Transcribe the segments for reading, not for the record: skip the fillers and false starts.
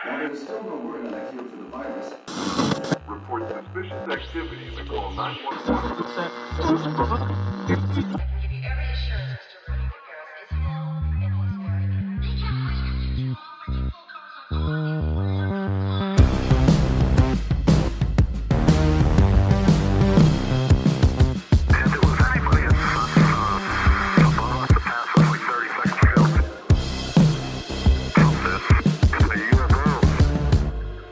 While there's still no word on a cure for the virus, report suspicious activity in the call 911. I can give you every assurance, Mr. Rudy, that Gareth is home and he's married. They can't wait to get you home when you full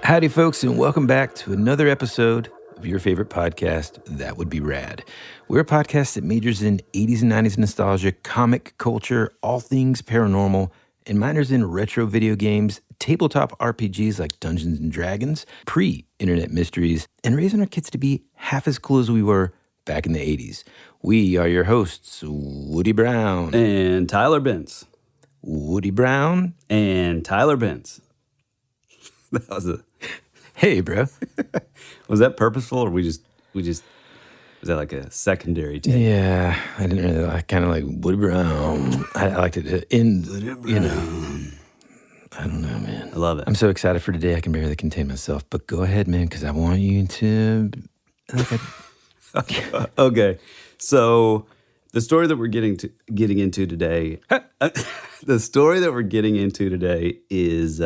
Howdy, folks, and welcome back to another episode of your favorite podcast, That Would Be Rad. We're a podcast that majors in 80s and 90s nostalgia, comic culture, all things paranormal, and minors in retro video games, tabletop RPGs like Dungeons & Dragons, pre-internet mysteries, and raising our kids to be half as cool as we were back in the 80s. We are your hosts, Woody Brown. And Tyler Benz. Woody Brown. And Tyler Benz. That was a... Hey, bro. Was that purposeful, or we just was that like a secondary take? Yeah, I didn't really. I kind of like Woody Brown. I liked it to end. You know, I don't know, man. I love it. I'm so excited for today. I can barely contain myself. But go ahead, man, because I want you to. Okay, so the story that we're getting into today, the story that we're getting into today is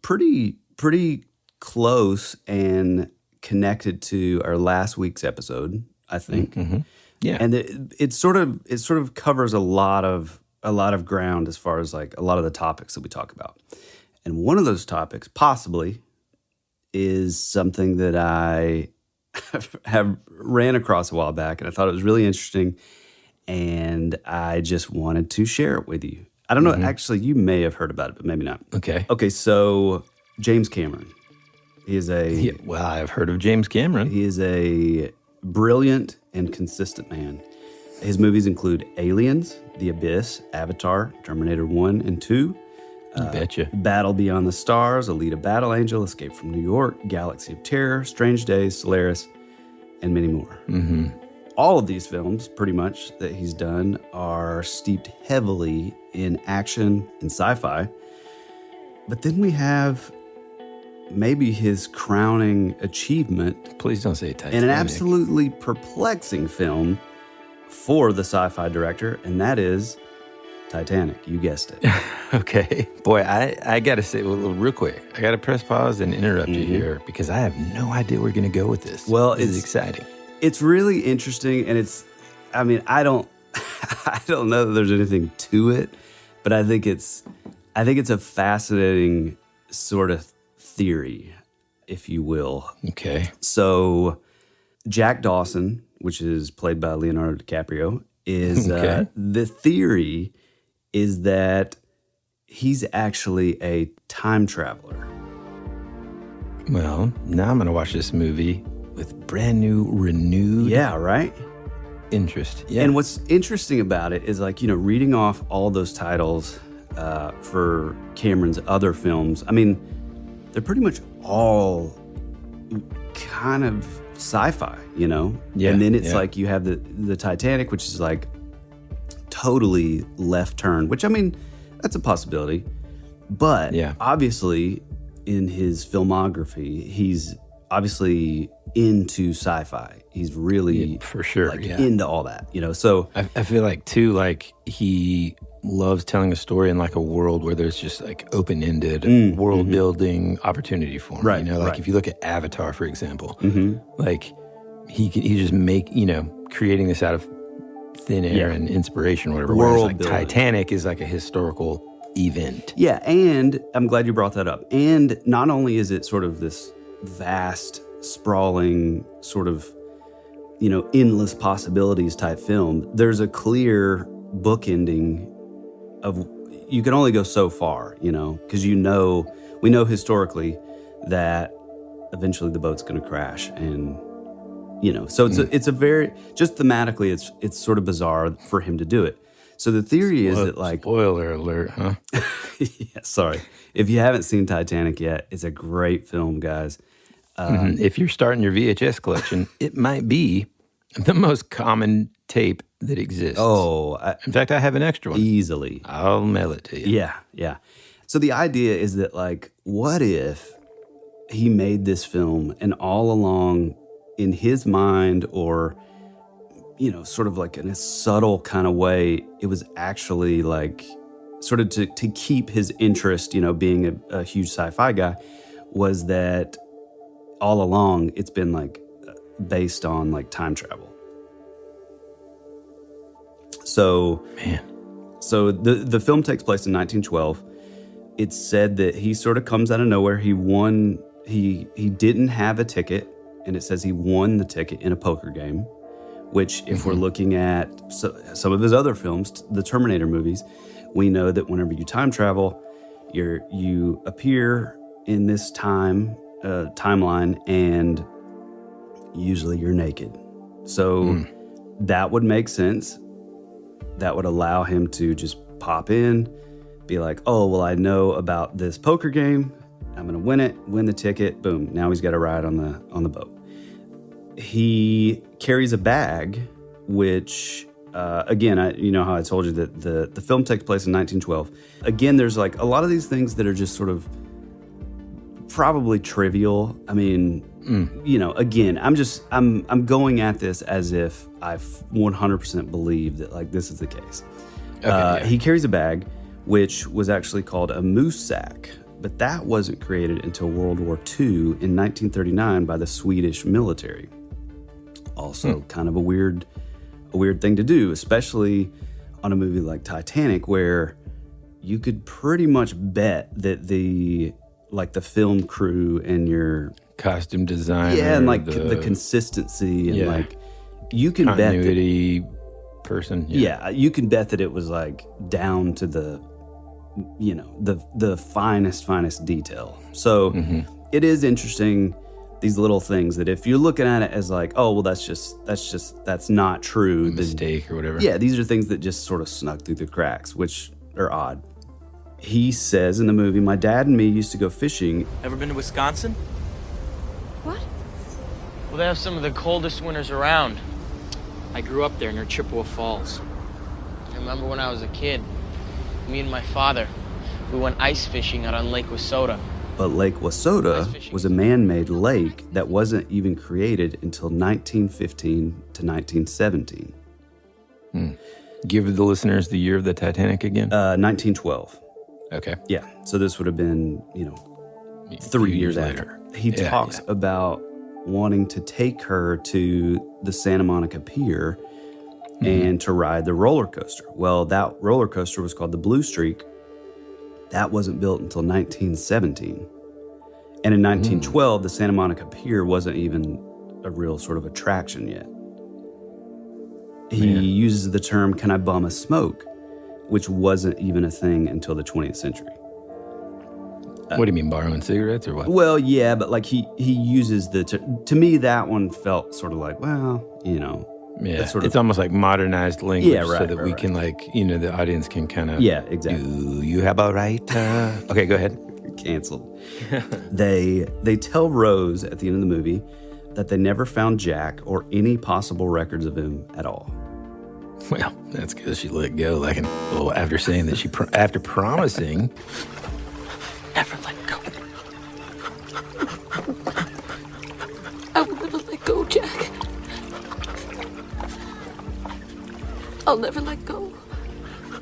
pretty close and connected to our last week's episode, I think. Mm-hmm. Yeah, and it sort of covers a lot of ground as far as like a lot of the topics that we talk about. And one of those topics possibly is something that I have ran across a while back, and I thought it was really interesting, and I just wanted to share it with you. I don't know, actually, you may have heard about it, but maybe not. Okay, so James Cameron. He is well, I've heard of James Cameron. He is a brilliant and consistent man. His movies include Aliens, The Abyss, Avatar, Terminator 1 and 2. You betcha. Battle Beyond the Stars, Alita Battle Angel, Escape from New York, Galaxy of Terror, Strange Days, Solaris, and many more. Mm-hmm. All of these films, pretty much, that he's done are steeped heavily in action and sci-fi. But then we have maybe his crowning achievement. Please don't say Titanic. And an absolutely perplexing film for the sci-fi director, and that is Titanic. You guessed it. Okay. Boy, I got to say, real quick, I got to press pause and interrupt you here because I have no idea where we're going to go with this. Well, it's exciting. It's really interesting, and I don't know that there's anything to it, but I think it's a fascinating sort of theory, if you will. Okay. So Jack Dawson, which is played by Leonardo DiCaprio, is the theory is that he's actually a time traveler. Well, now I'm going to watch this movie with brand new, renewed interest. Yeah. And what's interesting about it is, like, reading off all those titles for Cameron's other films, I mean, they're pretty much all kind of sci-fi, Yeah. And then it's like you have the Titanic, which is like totally left turn, which, I mean, that's a possibility. But obviously in his filmography, he's obviously into sci-fi. He's really for sure into all that, So I feel like too, like he loves telling a story in like a world where there's just like open-ended world building opportunity for him. Right. Like if you look at Avatar, for example, like he just make, creating this out of thin air and inspiration, or whatever. Whereas like Titanic is like a historical event. Yeah, and I'm glad you brought that up. And not only is it sort of this vast, sprawling, sort of, endless possibilities type film, there's a clear bookending of, you can only go so far, because we know historically that eventually the boat's going to crash, and so it's a very, just thematically, it's sort of bizarre for him to do it. So the theory is that, like, spoiler alert, huh? Yeah, sorry. If you haven't seen Titanic yet, it's a great film, guys. If you're starting your VHS collection, it might be the most common tape that exists. Oh, in fact, I have an extra one. Easily. I'll mail it to you. Yeah. So the idea is that, like, what if he made this film and all along in his mind, or, you know, sort of like in a subtle kind of way, it was actually like sort of to keep his interest, you know, being a huge sci-fi guy, was that all along it's been like based on like time travel. So, so the film takes place in 1912. It's said that he sort of comes out of nowhere. He won, he didn't have a ticket, and it says he won the ticket in a poker game, which if we're looking at some of his other films, the Terminator movies, we know that whenever you time travel, you appear in this timeline, and usually you're naked. So that would make sense. That would allow him to just pop in, be like, oh, well, I know about this poker game. I'm going to win it, win the ticket. Boom. Now he's got a ride on the boat. He carries a bag, which, again, you know how I told you that the film takes place in 1912. Again, there's like a lot of these things that are just sort of probably trivial. I mean, you know, again, I'm going at this as if I 100% believe that like this is the case. He carries a bag, which was actually called a moose sack, but that wasn't created until World War II in 1939 by the Swedish military. Also, kind of a weird thing to do, especially on a movie like Titanic, where you could pretty much bet that the film crew and your costume designer, and like the consistency and like you can continuity bet that, person, you can bet that it was like down to the, you know, the finest detail. So it is interesting, these little things that if you're looking at it as like, oh well, that's not true, mistake or whatever. Yeah, these are things that just sort of snuck through the cracks, which are odd. He says in the movie, my dad and me used to go fishing. Ever been to Wisconsin? What? Well, they have some of the coldest winters around. I grew up there near Chippewa Falls. I remember when I was a kid, me and my father, we went ice fishing out on Lake Wissota. But Lake Wissota was a man-made lake that wasn't even created until 1915 to 1917. Give the listeners the year of the Titanic again. 1912. Okay. Yeah. So this would have been, you know, 3 years later. He talks about wanting to take her to the Santa Monica Pier and to ride the roller coaster. Well, that roller coaster was called the Blue Streak. That wasn't built until 1917. And in 1912, the Santa Monica Pier wasn't even a real sort of attraction yet. He uses the term, can I bum a smoke? Which wasn't even a thing until the 20th century. What do you mean, borrowing cigarettes or what? Well, yeah, but like he uses to me, that one felt sort of like, well, you know. Yeah, sort of, it's almost like modernized language, right, so that we can like, you know, the audience can kind of. Yeah, exactly. Do you have a right? Okay, go ahead. Canceled. They tell Rose at the end of the movie that they never found Jack or any possible records of him at all. Well, that's because she let go. Like, after saying that after promising, Never let go. I will never let go, Jack. I'll never let go.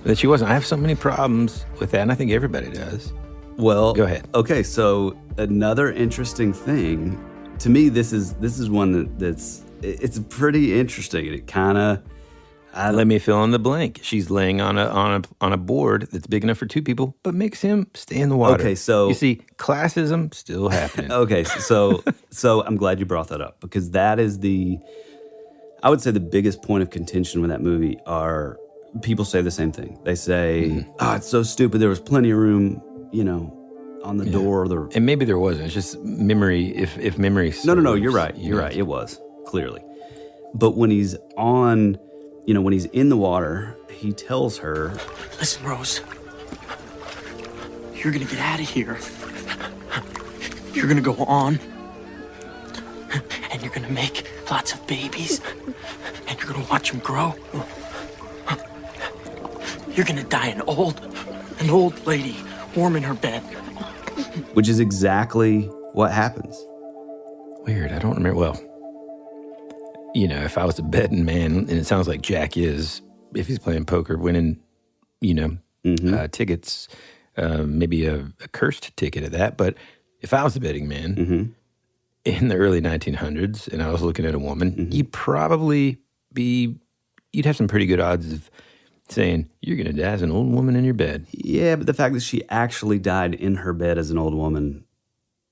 that she wasn't. I have so many problems with that, and I think everybody does. Well, go ahead. Okay, so another interesting thing to me, this is one it's pretty interesting. It kind of. Let me fill in the blank. She's laying on a board that's big enough for two people, but makes him stay in the water. Okay, so you see, classism still happening. Okay, so I'm glad you brought that up, because that is I would say the biggest point of contention with that movie are people say the same thing. They say, "Oh, it's so stupid. There was plenty of room, on the door." And maybe there wasn't. It's just memory. If memory serves, No. You're right. You're right. It was clearly, but when he's on. When he's in the water, he tells her, "Listen, Rose, you're gonna get out of here. You're gonna go on, and you're gonna make lots of babies, and you're gonna watch them grow. You're gonna die an old lady warm in her bed. Which is exactly what happens. Weird. I don't remember. Well, if I was a betting man, and it sounds like Jack is, if he's playing poker, winning, tickets, maybe a cursed ticket at that. But if I was a betting man in the early 1900s and I was looking at a woman, you'd have some pretty good odds of saying, you're going to die as an old woman in your bed. Yeah, but the fact that she actually died in her bed as an old woman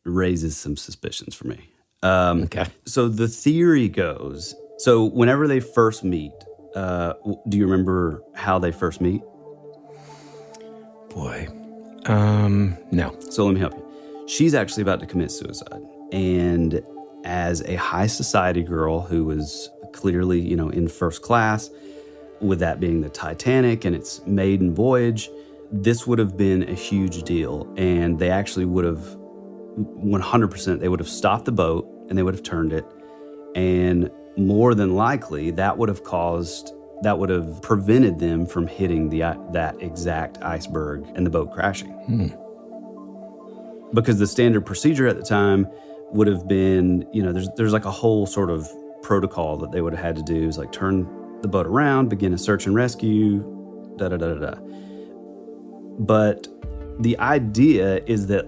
raises some suspicions for me. Okay. So the theory goes, so whenever they first meet, do you remember how they first meet? Boy. No. So let me help you. She's actually about to commit suicide. And as a high society girl who was clearly, in first class, with that being the Titanic and its maiden voyage, this would have been a huge deal. And they actually would have, 100%, they would have stopped the boat and they would have turned it. And more than likely, that would have prevented them from hitting that exact iceberg and the boat crashing. Because the standard procedure at the time would have been, there's like a whole sort of protocol that they would have had to do, is like turn the boat around, begin a search and rescue, da-da-da-da-da. But the idea is that,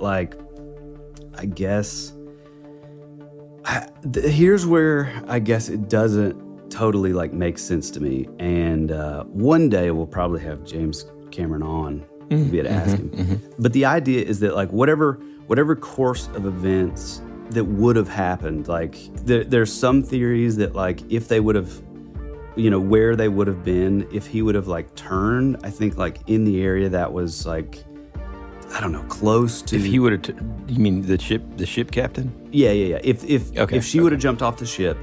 here's where I guess it doesn't totally make sense to me. And one day we'll probably have James Cameron on to be able to ask him. But the idea is that whatever course of events that would have happened, there's some theories that if they would have, where they would have been, if he would have turned, I think in the area that was I don't know, close to. If he would have, you mean the ship captain? Yeah. If she would have jumped off the ship,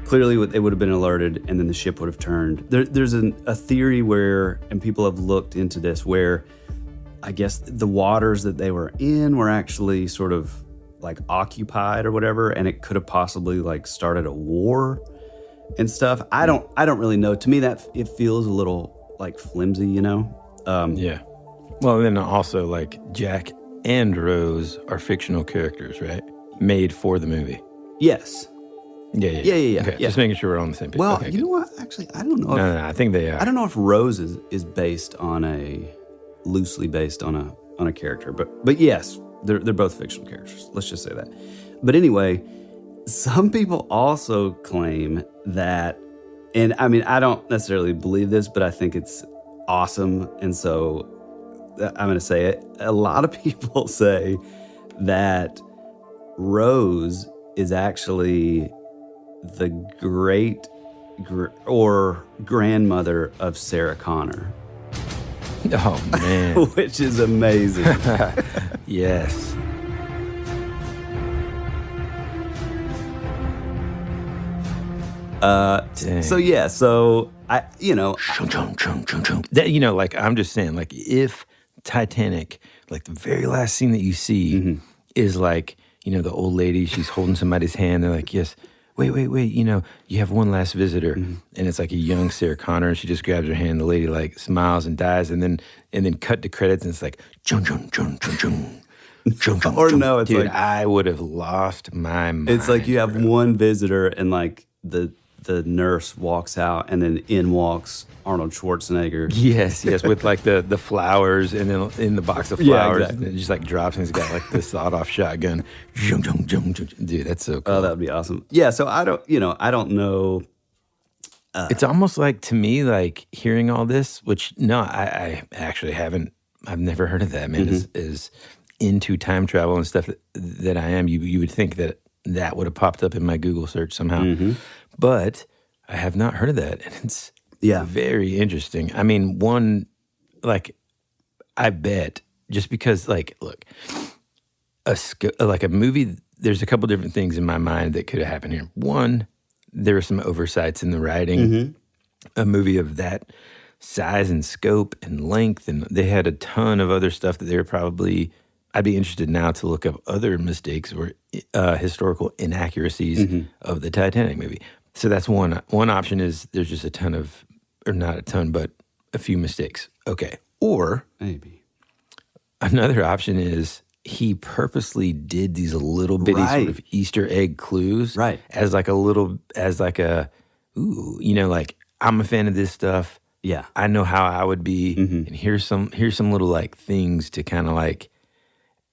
clearly they would have been alerted, and then the ship would have turned. There's a theory where, and people have looked into this, where I guess the waters that they were in were actually sort of occupied or whatever, and it could have possibly started a war and stuff. I don't really know. To me, that it feels a little flimsy, Yeah. Well, then also Jack and Rose are fictional characters, right? Made for the movie. Yes. Yeah. Okay, yeah. Just making sure we're on the same page. Well, okay, you know what? Actually, I don't know. No, I think they are. I don't know if Rose is loosely based on a character, but yes, they're both fictional characters. Let's just say that. But anyway, some people also claim that, and I mean, I don't necessarily believe this, but I think it's awesome, and so I'm going to say it. A lot of people say that Rose is actually the grandmother of Sarah Connor. Oh, man. Which is amazing. Yes. So I, that, I'm just saying, if Titanic, the very last scene that you see is the old lady, she's holding somebody's hand. They're like, yes, wait, you have one last visitor. And it's a young Sarah Connor, and she just grabs her hand. The lady smiles and dies, and then cut to credits, and it's chung, chung, chung, chung, chung. Or no, it's dude, I would have lost my mind. It's you have one visitor, and the nurse walks out, and then in walks Arnold Schwarzenegger. Yes, with the flowers, and then in the box of flowers, yeah, exactly. And it just drops, and he's got this sawed-off shotgun. Dude, that's so cool. Oh, that'd be awesome. Yeah, so I don't know. It's almost to me, hearing all this, which no, I actually haven't. I've never heard of that, man. Is into time travel and stuff that I am. You would think that would have popped up in my Google search somehow. But I have not heard of that, and it's very interesting. I mean, I bet just because, look, a movie. There's a couple different things in my mind that could have happened here. One, there were some oversights in the writing. A movie of that size and scope and length, and they had a ton of other stuff that they were probably. I'd be interested now to look up other mistakes or historical inaccuracies of the Titanic movie. So that's one. One option is there's just a ton of, or not a ton, but a few mistakes. Okay. Or maybe Another option is he purposely did these little bitty sort of Easter egg clues, as like like I'm a fan of this stuff. Yeah, I know how I would be, and here's some little like things to kind of like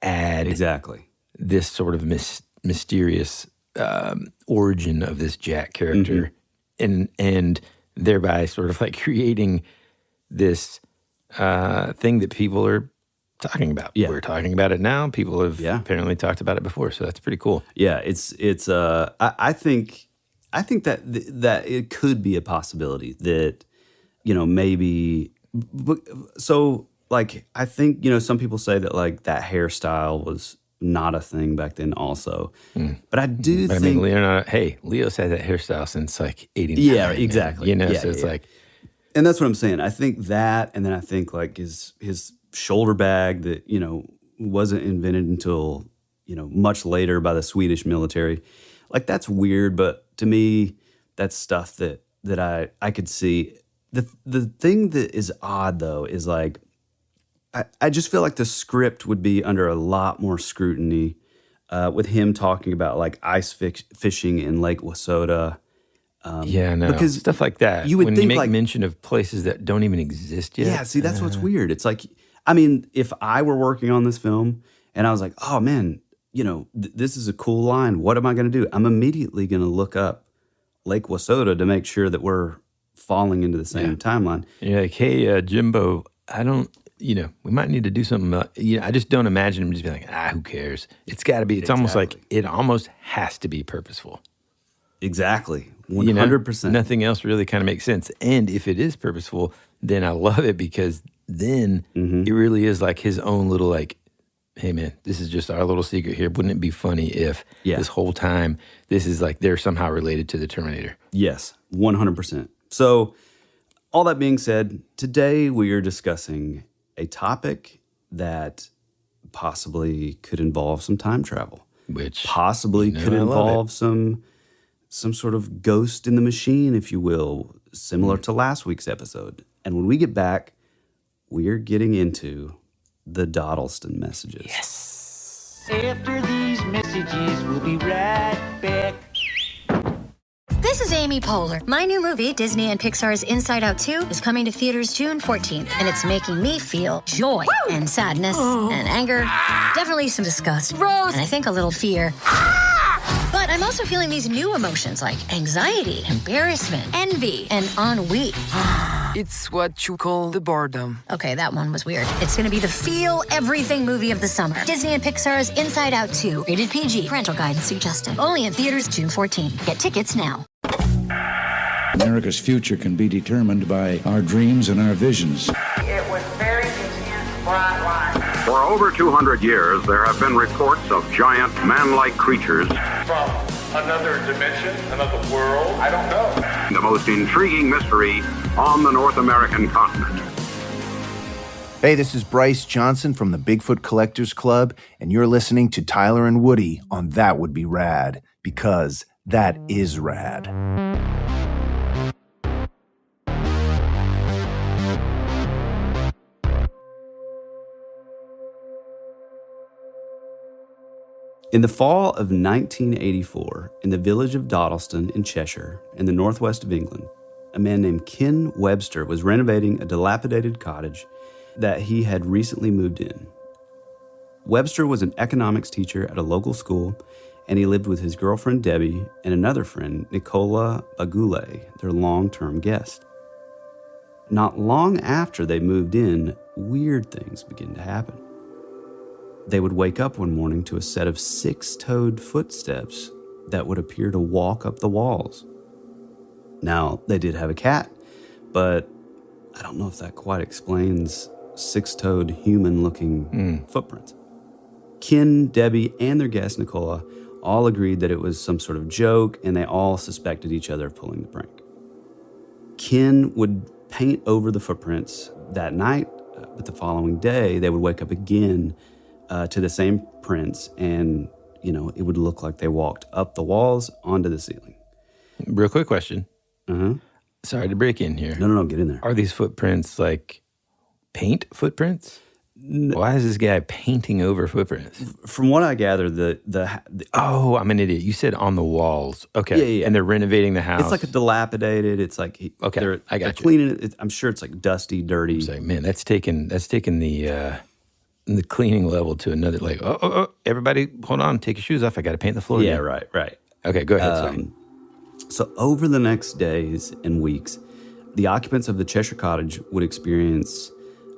add this sort of mysterious origin of this Jack character, and thereby sort of like creating this thing that people are talking about. Yeah. We're talking about it now. People have apparently talked about it before, so that's pretty cool. Yeah, it's I think that it could be a possibility that, maybe, so like I think, some people say that like that hairstyle was not a thing back then also. But I do think, I mean, Leo's had that hairstyle since like 89. Yeah, exactly. So it's like, and that's what I'm saying. I think that, and then I think like his shoulder bag that, wasn't invented until, much later by the Swedish military. Like that's weird, but to me, that's stuff that I could see. The thing that is odd though is like, I just feel like the script would be under a lot more scrutiny with him talking about like ice fishing in Lake Wissota. Because stuff like that. You would when think you make like, mention of places that don't even exist yet. Yeah, see, that's what's weird. It's like, I mean, if I were working on this film and I was like, oh man, this is a cool line. What am I going to do? I'm immediately going to look up Lake Wissota to make sure that we're falling into the same timeline. You're like, hey, Jimbo, I don't, we might need to do something. I just don't imagine him just being like, who cares? It's got to be, it's almost like, it almost has to be purposeful. Exactly. 100%. Nothing else really kind of makes sense. And if it is purposeful, then I love it because then it really is like his own little like, hey man, this is just our little secret here. Wouldn't it be funny if this whole time this is like they're somehow related to the Terminator? Yes, 100%. So all that being said, today we are discussing a topic that possibly could involve some time travel. Which possibly could involve some sort of ghost in the machine, if you will, similar to last week's episode. And when we get back, we're getting into the Dodleston messages. Yes. After these messages, we'll be right back. This is Amy Poehler. My new movie, Disney and Pixar's Inside Out 2, is coming to theaters June 14th, and it's making me feel joy and sadness and anger, definitely some disgust, and I think a little fear. But I'm also feeling these new emotions like anxiety, embarrassment, envy, and ennui. It's what you call the boredom. Okay, that one was weird. It's going to be the feel everything movie of the summer. Disney and Pixar's Inside Out 2, rated PG, parental guidance suggested. Only in theaters June 14th. Get tickets now. America's future can be determined by our dreams and our visions. It was very intense, bright light. For over 200 years, there have been reports of giant man-like creatures. From another dimension, another world, I don't know. The most intriguing mystery on the North American continent. Hey, this is Bryce Johnson from the Bigfoot Collectors Club, and you're listening to Tyler and Woody on That Would Be Rad, because that is rad. In the fall of 1984, in the village of Dodleston in Cheshire, in the northwest of England, a man named Ken Webster was renovating a dilapidated cottage that he had recently moved in. Webster was an economics teacher at a local school, and he lived with his girlfriend Debbie and another friend, Nicola Bagule, their long-term guest. Not long after they moved in, weird things began to happen. They would wake up one morning to a set of 6-toed footsteps that would appear to walk up the walls. Now, they did have a cat, but I don't know if that quite explains 6-toed human-looking footprints. Ken, Debbie, and their guest, Nicola, all agreed that it was some sort of joke, and they all suspected each other of pulling the prank. Ken would paint over the footprints that night, but the following day, they would wake up again to the same prints, and, it would look like they walked up the walls onto the ceiling. Real quick question. Uh-huh. Sorry to break in here. No, get in there. Are these footprints like paint footprints? Why is this guy painting over footprints? From what I gather, oh, I'm an idiot. You said on the walls. Okay. Yeah. And they're renovating the house. It's like a dilapidated. It's like I got they're cleaning it. I'm sure it's like dusty, dirty. It's like, man, that's taken the cleaning level to another. Like, oh, everybody, hold on, take your shoes off. I got to paint the floor. Yeah, again. right. Okay, go ahead. So over the next days and weeks, the occupants of the Cheshire Cottage would experience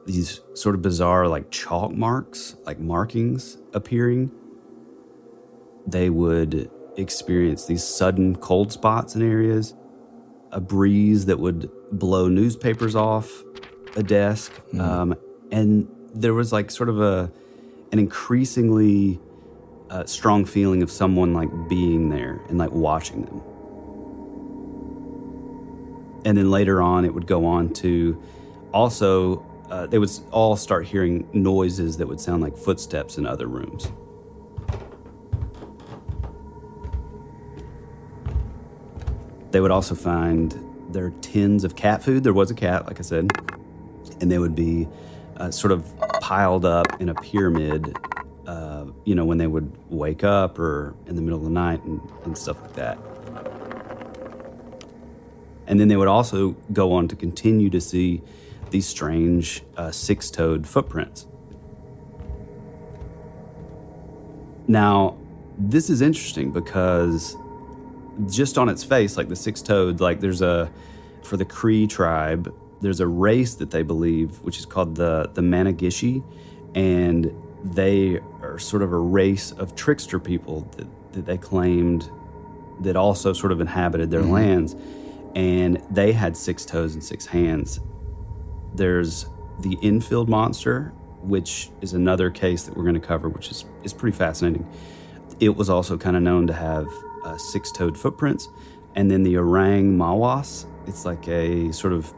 these sort of bizarre, like chalk marks, like markings appearing. They would experience these sudden cold spots in areas, a breeze that would blow newspapers off a desk, and there was like sort of an increasingly strong feeling of someone like being there and like watching them. And then later on, it would go on to also, they would all start hearing noises that would sound like footsteps in other rooms. They would also find their tins of cat food. There was a cat, like I said, and they would be sort of piled up in a pyramid, when they would wake up or in the middle of the night and stuff like that. And then they would also go on to continue to see these strange six-toed footprints. Now, this is interesting because just on its face, like the six-toed, like for the Cree tribe, there's a race that they believe, which is called the Managishi, and they are sort of a race of trickster people that they claimed that also sort of inhabited their lands. And they had 6 toes and 6 hands. There's the infield monster, which is another case that we're going to cover, which is pretty fascinating. It was also kind of known to have 6-toed footprints. And then the orang mawas, it's like a sort of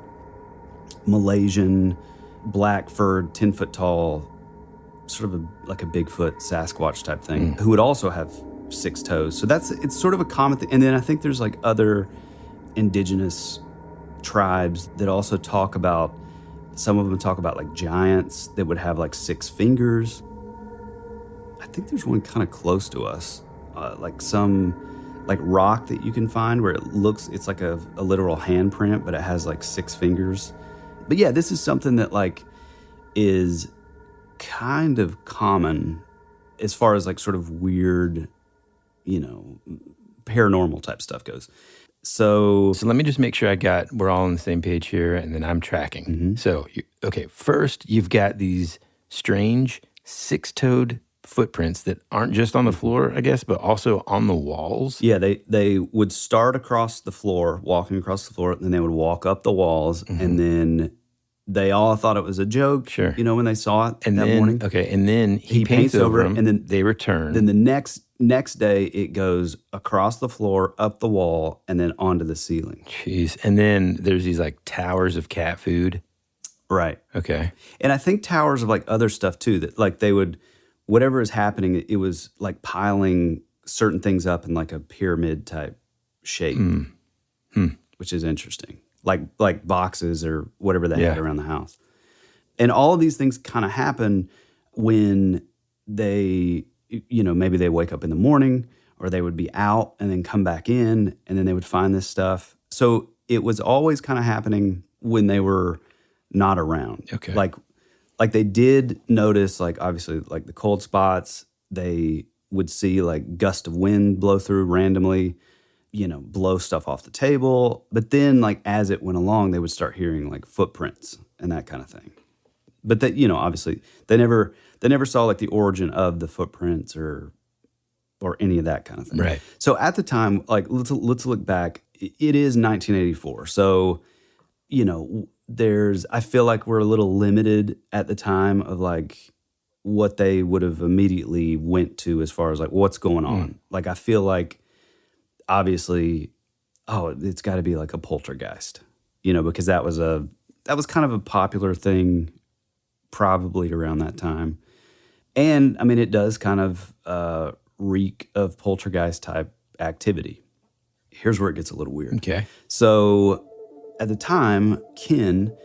Malaysian, black-furred, 10-foot-tall, sort of like a Bigfoot Sasquatch type thing, who would also have 6 toes. So it's sort of a common thing. And then I think there's like other indigenous tribes that also talk about, some of them talk about like giants that would have like 6 fingers. I think there's one kind of close to us, like some like rock that you can find where it's like a literal handprint, but it has like 6 fingers. But yeah, this is something that like is kind of common as far as like sort of weird, paranormal type stuff goes. So let me just make sure we're all on the same page here, and then I'm tracking. Mm-hmm. So, first you've got these strange 6-toed footprints that aren't just on the floor, I guess, but also on the walls. Yeah, they would start across the floor, walking across the floor, and then they would walk up the walls, and then they all thought it was a joke, sure, when they saw it and that then, morning. Okay, and then he paints over them, and then they return. Then the next day, it goes across the floor, up the wall, and then onto the ceiling. Jeez, and then there's these like towers of cat food. Right. Okay. And I think towers of like other stuff too, that like they would, whatever is happening, it was like piling certain things up in like a pyramid type shape, which is interesting. Like boxes or whatever they had around the house. And all of these things kind of happen when they, maybe they wake up in the morning, or they would be out and then come back in, and then they would find this stuff. So it was always kind of happening when they were not around. Okay. Like they did notice, like obviously like the cold spots, they would see like gust of wind blow through randomly, blow stuff off the table. But then like as it went along, they would start hearing like footprints and that kind of thing. But that, obviously they never saw like the origin of the footprints or any of that kind of thing. Right. So at the time, like let's look back. It is 1984. So, I feel like we're a little limited at the time of like what they would have immediately went to as far as like what's going on. Like I feel like obviously, it's got to be like a poltergeist, because that was kind of a popular thing probably around that time. And I mean, it does kind of reek of poltergeist type activity. Here's where it gets a little weird. Okay. So at the time, Ken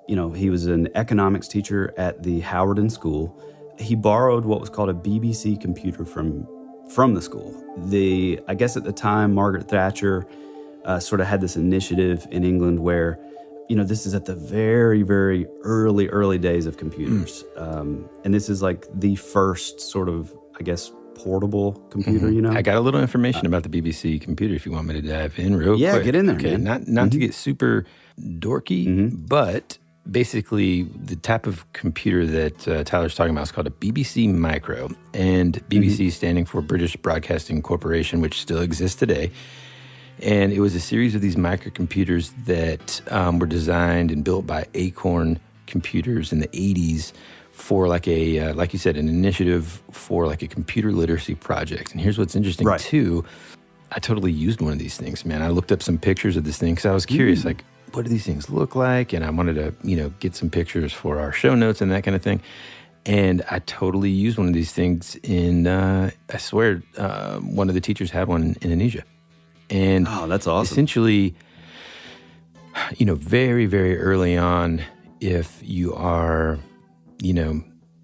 he was an economics teacher at the Howerton School. He borrowed what was called a BBC computer from the school. I guess at the time, Margaret Thatcher sort of had this initiative in England where, this is at the very, very early days of computers. And this is like the first sort of, I guess, portable computer, I got a little information about the BBC computer if you want me to dive in real quick. Yeah, get in there, okay, man. Not to get super dorky, but basically the type of computer that Tyler's talking about is called a BBC Micro, and BBC standing for British Broadcasting Corporation, which still exists today. And it was a series of these microcomputers that were designed and built by Acorn Computers in the 80s for like you said, an initiative for like a computer literacy project. And here's what's interesting too. I totally used one of these things, man. I looked up some pictures of this thing because I was curious, like, what do these things look like? And I wanted to, get some pictures for our show notes and that kind of thing. And I totally used one of these things in, I swear, one of the teachers had one in Indonesia. And oh, that's awesome. Essentially, very, very early on, if you are,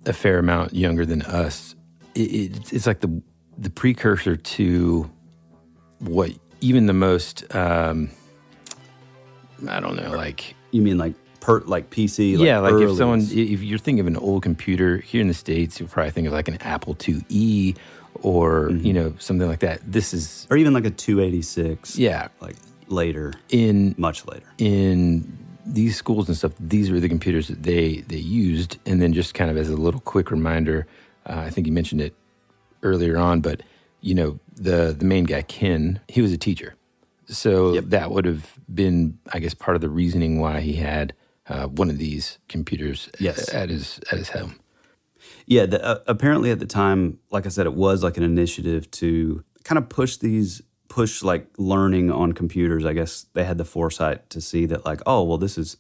a fair amount younger than us, it's like the precursor to what even the most, I don't know, like... You mean like PC? Yeah, like earliest. if you're thinking of an old computer here in the States, you'll probably think of like an Apple IIe or, something like that. This is... Or even like a 286. Yeah. Like later. Much later. In these schools and stuff, these were the computers that they used. And then just kind of as a little quick reminder, I think you mentioned it earlier on, but, the main guy, Ken, he was a teacher. So that would have been, I guess, part of the reasoning why he had one of these computers at his home. Yeah, apparently at the time, like I said, it was like an initiative to kind of push like learning on computers. I guess they had the foresight to see that like, oh, well, this is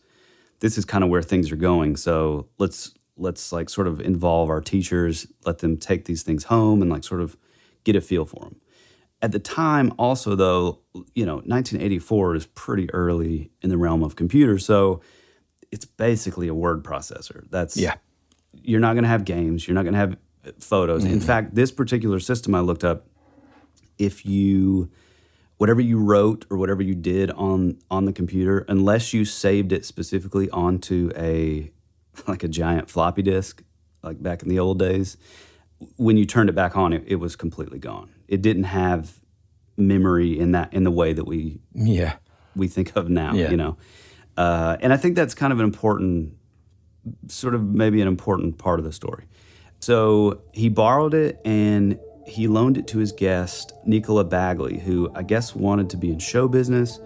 kind of where things are going. So let's like sort of involve our teachers, let them take these things home and like sort of get a feel for them. At the time, also, though, 1984 is pretty early in the realm of computers, so it's basically a word processor. You're not going to have games. You're not going to have photos. In fact, this particular system I looked up, whatever you wrote or whatever you did on the computer, unless you saved it specifically onto a giant floppy disk, like back in the old days, when you turned it back on, it was completely gone. It didn't have memory in the way that we think of now, and I think that's kind of an important, sort of maybe an important part of the story. So he borrowed it and he loaned it to his guest, Nicola Bagley, who I guess wanted to be in show business,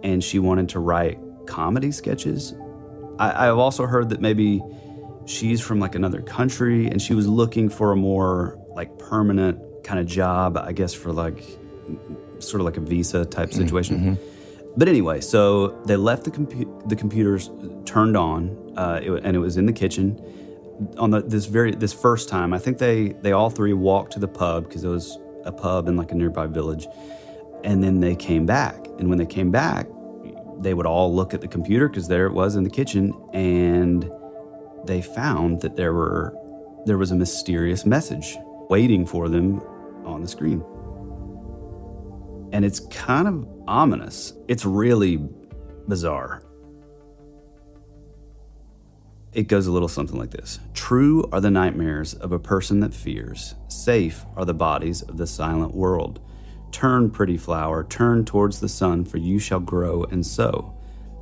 and she wanted to write comedy sketches. I've also heard that maybe she's from like another country and she was looking for a more like permanent kind of job, I guess, for like sort of like a visa type situation. But anyway, so they left the computers turned on, and it was in the kitchen. On this first time, I think they all three walked to the pub because it was a pub in like a nearby village, and then they came back. And when they came back, they would all look at the computer because there it was in the kitchen, and they found that there was a mysterious message waiting for them on the screen. And it's kind of ominous. It's really bizarre. It goes a little something like this. True are the nightmares of a person that fears. Safe are the bodies of the silent world. Turn, pretty flower, turn towards the sun, for you shall grow and sow.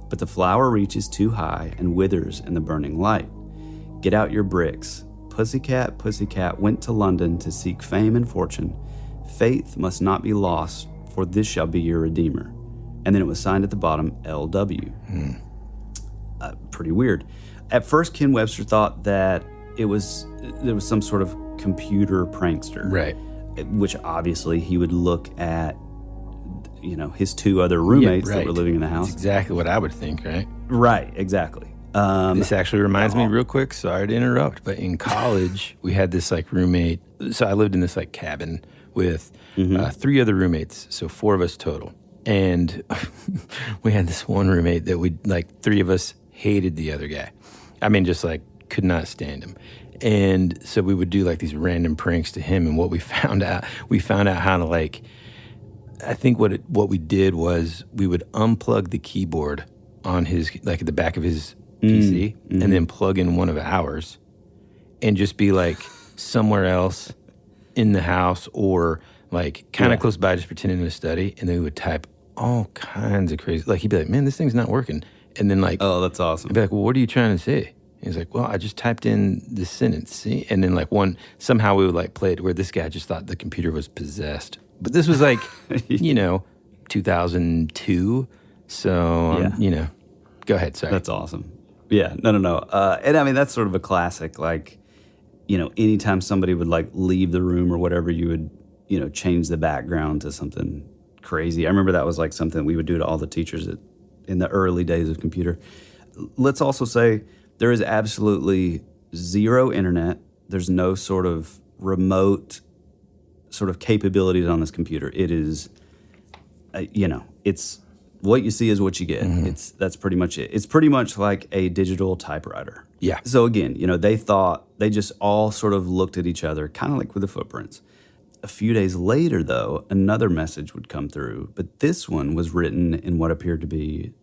But the flower reaches too high and withers in the burning light. Get out your bricks. Pussycat, pussycat went to London to seek fame and fortune. Faith must not be lost, for this shall be your redeemer. And then it was signed at the bottom, LW. Pretty weird. At first, Ken Webster thought that there was some sort of computer prankster. Right. Which obviously he would look at, his two other roommates that were living in the house. That's exactly what I would think, right? Right, exactly. This actually reminds me real quick, sorry to interrupt, but in college, we had this like roommate. So I lived in this like cabin with three other roommates, so four of us total. And we had this one roommate that three of us hated the other guy. I mean, just like could not stand him. And so we would do like these random pranks to him. And what we found out how to like, I think what we did was we would unplug the keyboard on his, like at the back of his PC, and then plug in one of ours and just be like somewhere else in the house or like kind of close by, just pretending to study. And then we would type all kinds of crazy, like he'd be like, man, this thing's not working. And then like, oh, that's awesome. I'd be like, well, what are you trying to say? He's like, well, I just typed in this sentence, see? And then like somehow we would like play it where this guy just thought the computer was possessed. But this was like, 2002. So, go ahead, sorry. That's awesome. Yeah, no. And I mean, that's sort of a classic, like, anytime somebody would like leave the room or whatever, you would, change the background to something crazy. I remember that was like something we would do to all the teachers in the early days of computer. Let's also say there is absolutely zero internet. There's no sort of remote sort of capabilities on this computer. It is, it's what you see is what you get. That's pretty much it. It's pretty much like a digital typewriter. Yeah. So again, they just all sort of looked at each other, kind of like with the footprints. A few days later, though, another message would come through, but this one was written in what appeared to be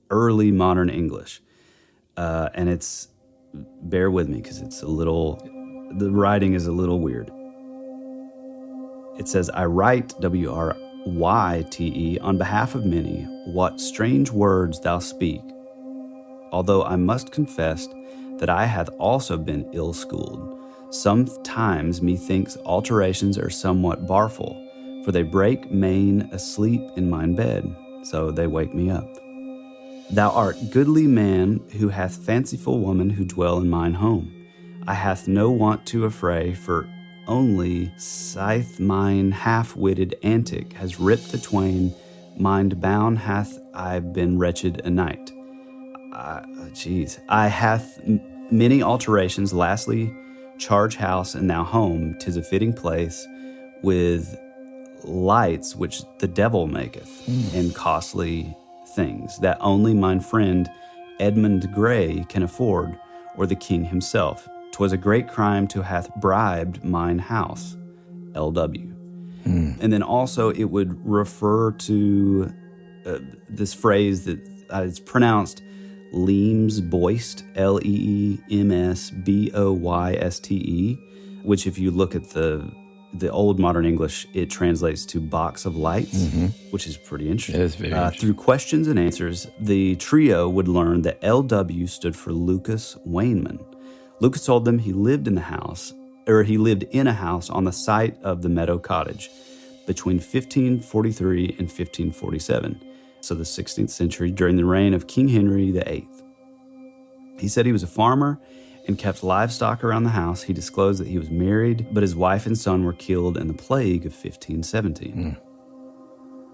early modern English. And it's, bear with me because the writing is a little weird. It says, I write, W-R-Y-T-E, on behalf of many, what strange words thou speak. Although I must confess that I hath also been ill-schooled. Sometimes methinks alterations are somewhat barful, for they break main asleep in mine bed, so they wake me up. Thou art goodly man who hath fanciful woman who dwell in mine home. I hath no want to affray, for only scythe mine half-witted antic has ripped the twain, mind bound hath I been wretched a night. I hath many alterations, lastly charge house and now home, 'tis a fitting place, with lights which the devil maketh, and costly things that only mine friend Edmund Gray can afford, or the king himself. 'Twas a great crime to hath bribed mine house, L.W. And then also it would refer to this phrase that is pronounced Leems Boyst, Leemsboyste, which if you look at the old modern English, it translates to box of lights, which is pretty interesting. It is very interesting. Through questions and answers, the trio would learn that LW stood for Lucas Wayneman. Lucas told them he lived in a house on the site of the Meadow Cottage between 1543 and 1547, so the 16th century, during the reign of King Henry VIII. He said he was a farmer and kept livestock around the house. He disclosed that he was married, but his wife and son were killed in the plague of 1517.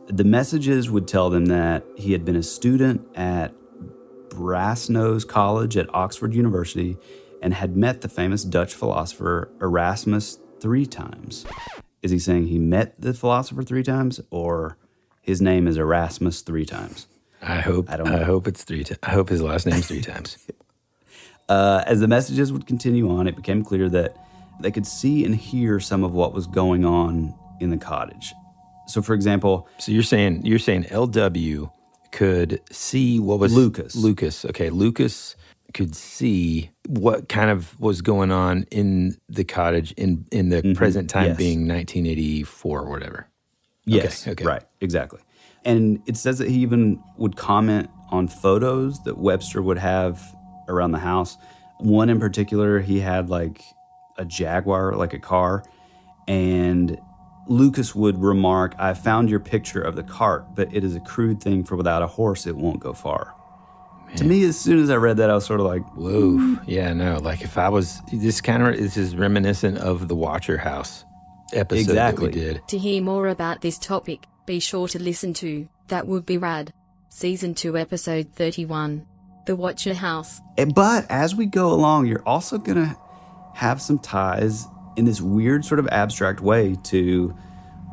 The messages would tell them that he had been a student at Brasenose College at Oxford University and had met the famous Dutch philosopher Erasmus 3 times. Is he saying he met the philosopher 3 times, or his name is Erasmus 3 times? I hope it's 3 times. I hope his last name's 3 times. As the messages would continue on, it became clear that they could see and hear some of what was going on in the cottage. So, for example, you're saying LW could see what was Lucas. Okay, Lucas could see what kind of was going on in the cottage in the present time, being 1984 or whatever. Yes, okay. Right, exactly. And it says that he even would comment on photos that Webster would have around the house. One in particular, he had like a Jaguar, like a car, and Lucas would remark, I found your picture of the cart, but it is a crude thing, for without a horse it won't go far. Man. To me, as soon as I read that, I was sort of like, whoa. Yeah, no, like if I was, this is reminiscent of the Watcher House episode that we did. To hear more about this topic, be sure to listen to That Would Be Rad, Season 2, Episode 31, The Watcher House. But as we go along, you're also going to have some ties in this weird sort of abstract way to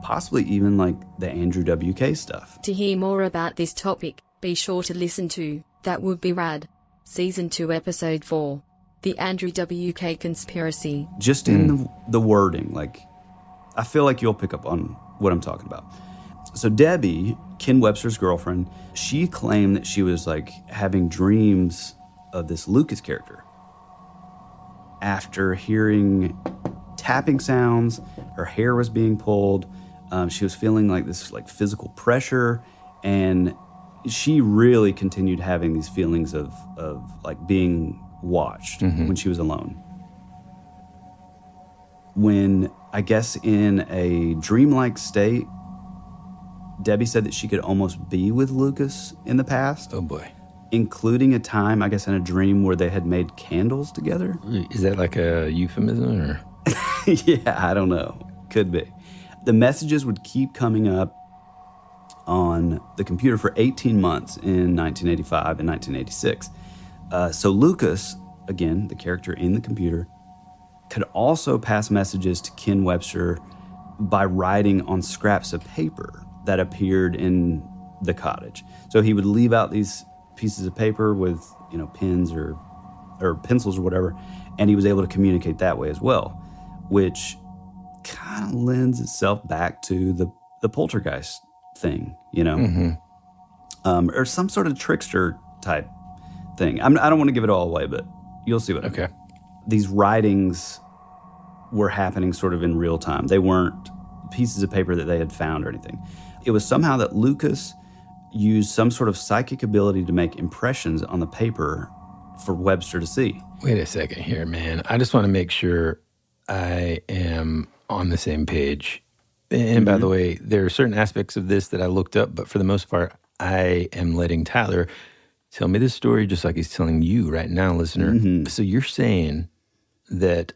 possibly even like the Andrew WK stuff. To hear more about this topic, be sure to listen to That Would Be Rad, Season 2, Episode 4. The Andrew W.K. Conspiracy. Just in the wording, like, I feel like you'll pick up on what I'm talking about. So Debbie, Ken Webster's girlfriend, she claimed that she was like having dreams of this Lucas character. After hearing tapping sounds, her hair was being pulled, she was feeling like this like physical pressure, and she really continued having these feelings of like being watched when she was alone. When, I guess, in a dreamlike state, Debbie said that she could almost be with Lucas in the past. Oh boy. Including a time, I guess, in a dream where they had made candles together. Is that like a euphemism or? Yeah, I don't know. Could be. The messages would keep coming up on the computer for 18 months in 1985 and 1986. So Lucas, again, the character in the computer, could also pass messages to Ken Webster by writing on scraps of paper that appeared in the cottage. So he would leave out these pieces of paper with, you know, pens or pencils or whatever, and he was able to communicate that way as well, which kind of lends itself back to the poltergeist thing, you know, or some sort of trickster type thing. I don't want to give it all away, but you'll see what I mean. These writings were happening sort of in real time. They weren't pieces of paper that they had found or anything. It was somehow that Lucas used some sort of psychic ability to make impressions on the paper for Webster to see. Wait a second here, man. I just want to make sure I am on the same page. And by the way, there are certain aspects of this that I looked up, but for the most part, I am letting Tyler tell me this story just like he's telling you right now, listener. So you're saying that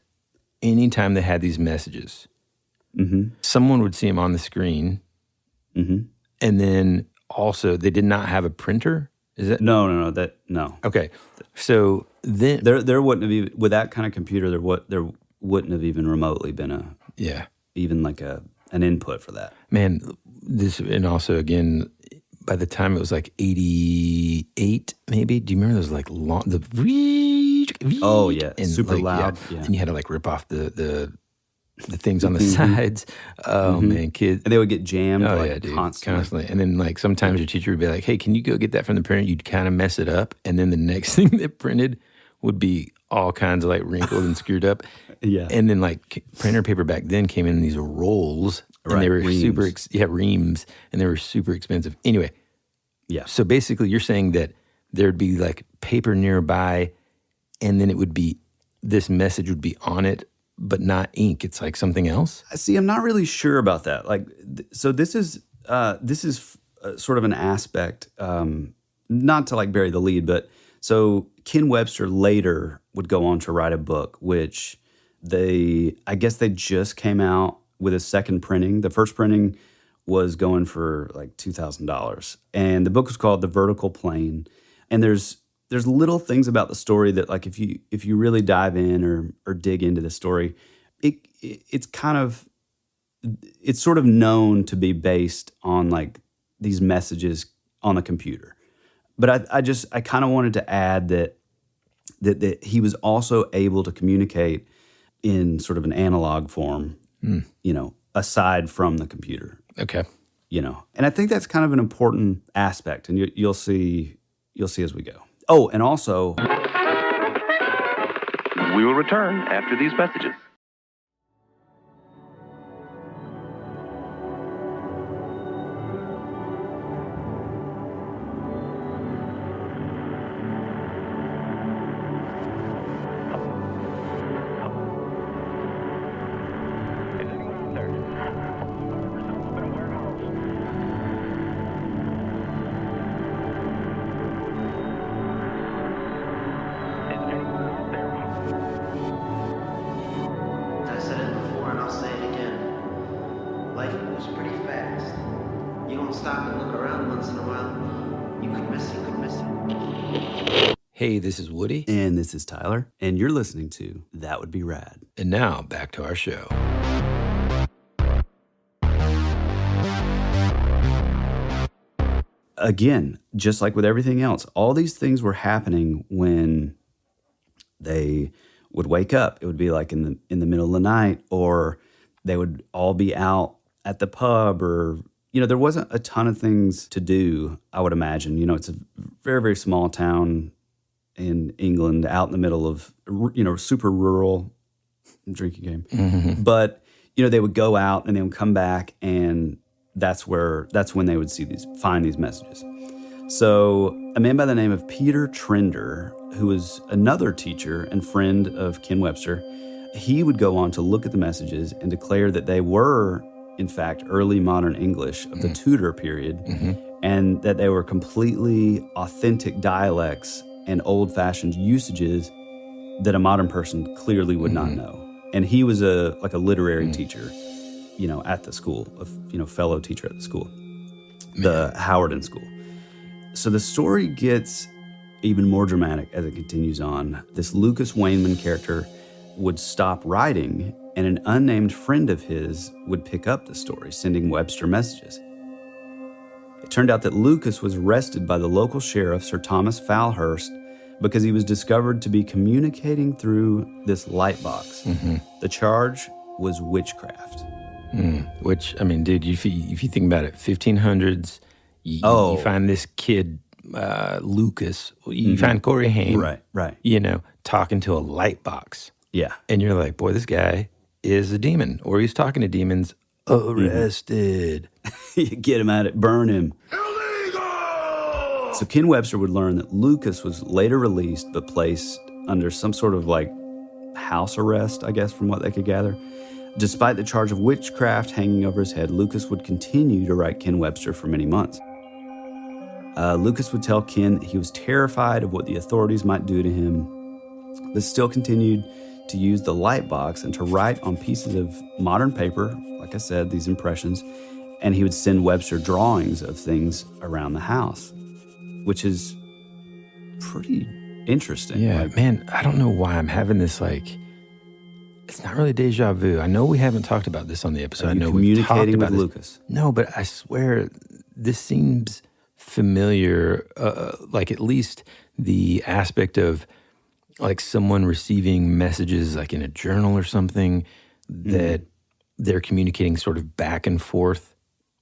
anytime they had these messages, someone would see them on the screen, and then also they did not have a printer? Is it? No. Okay. So then there wouldn't have even, with that kind of computer, there wouldn't have even remotely been even like an input for that. Man, this, and also again, by the time it was like 88, maybe. Do you remember those like long, oh yeah, and super like, loud. Yeah. And you had to like rip off the things on the sides. Oh man, kids. And they would get jammed dude, constantly. And then like sometimes your teacher would be like, hey, can you go get that from the printer? You'd kind of mess it up. And then the next thing that printed would be all kinds of like wrinkled and screwed up. Yeah. And then like printer paper back then came in these rolls. And right, they were reams. reams. And they were super expensive. Anyway. Yeah. So basically you're saying that there'd be like paper nearby and then it would be, this message would be on it, but not ink. It's like something else? See, I'm not really sure about that. Like, so this is sort of an aspect, not to like bury the lead, but so Ken Webster later would go on to write a book, which I guess they just came out with a second printing. The first printing was going for like $2,000. And the book was called The Vertical Plane. And there's little things about the story that, like, if you really dive in or dig into the story, it's sort of known to be based on like these messages on the computer. But I kind of wanted to add that he was also able to communicate in sort of an analog form, you know, aside from the computer. Okay. You know, and I think that's kind of an important aspect, and you'll see as we go. Oh, and also, we will return after these messages. Hey, this is Woody. And this is Tyler. And you're listening to That Would Be Rad. And now, back to our show. again, just like with everything else, all these things were happening when they would wake up. It would be like in the middle of the night, or they would all be out at the pub, or there wasn't a ton of things to do, I would imagine. It's a very, very small town in England, out in the middle of super rural drinking game. Mm-hmm. But they would go out and they would come back, and that's when they would find these messages. So a man by the name of Peter Trinder, who was another teacher and friend of Ken Webster, he would go on to look at the messages and declare that they were, in fact, early modern English of the Tudor period, and that they were completely authentic dialects and old-fashioned usages that a modern person clearly would not know. And he was a literary teacher, at the school, fellow teacher at the school, the Howarden School. So the story gets even more dramatic as it continues on. This Lucas Wayneman character would stop writing, and an unnamed friend of his would pick up the story, sending Webster messages. It turned out that Lucas was arrested by the local sheriff, Sir Thomas Falhurst, because he was discovered to be communicating through this light box. The charge was witchcraft. Which, I mean, dude, if you think about it, 1500s, you find this kid, Lucas, you find Corey Haim, right, talking to a light box. Yeah. And you're like, boy, this guy is a demon, or he's talking to demons. Arrested. Get him at it, burn him. So Ken Webster would learn that Lucas was later released, but placed under some sort of house arrest, I guess, from what they could gather. Despite the charge of witchcraft hanging over his head, Lucas would continue to write Ken Webster for many months. Lucas would tell Ken that he was terrified of what the authorities might do to him, but still continued to use the light box and to write on pieces of modern paper, like I said, these impressions, and he would send Webster drawings of things around the house, which is pretty interesting. Yeah, man, I don't know why I'm having this, it's not really deja vu. I know we haven't talked about this on the episode. Are I you know we've talked communicating about with this. Lucas? No, but I swear this seems familiar, at least the aspect of someone receiving messages in a journal or something that they're communicating sort of back and forth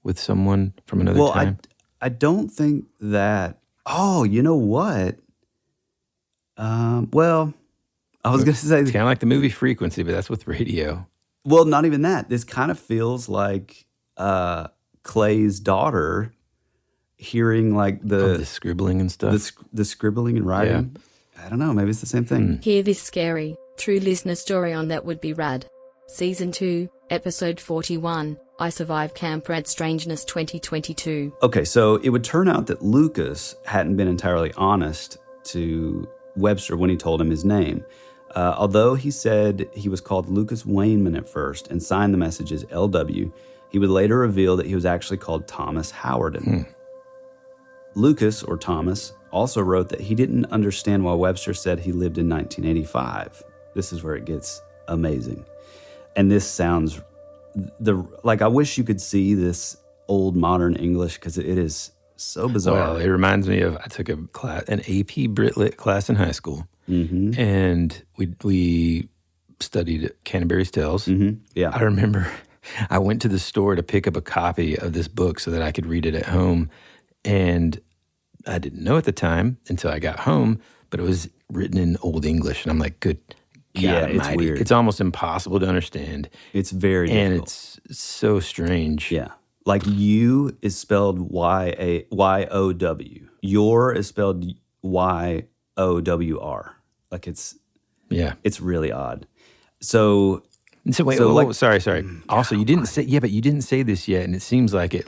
with someone from another time. I don't think that. Oh, you know what? I was going to say it's kind of like the movie Frequency, but that's with radio. Well, not even that. This kind of feels like Clay's daughter hearing the scribbling and stuff, the scribbling and writing. Yeah. I don't know. Maybe it's the same thing. Hear this scary, true listener story on That Would Be Rad. Season 2, Episode 41. I Survived Camp Rad Strangeness 2022. Okay, so it would turn out that Lucas hadn't been entirely honest to Webster when he told him his name. Although he said he was called Lucas Wayneman at first and signed the messages LW, he would later reveal that he was actually called Thomas Howarden. Lucas, or Thomas, also wrote that he didn't understand why Webster said he lived in 1985. This is where it gets amazing. And this sounds... I wish you could see this old modern English, because it is so bizarre. Well, it reminds me of, I took an AP Brit Lit class in high school, and we studied Canterbury's Tales. Yeah, I remember I went to the store to pick up a copy of this book so that I could read it at home, and I didn't know at the time until I got home, but it was written in Old English, and I'm like, good God it's almighty. weird. It's almost impossible to understand. It's very and difficult. It's so strange. Yeah. You is spelled Y-O-W. Your is spelled Y-O-W-R. It's really odd. So wait, sorry. Also, you didn't say, but you didn't say this yet, and it seems like it,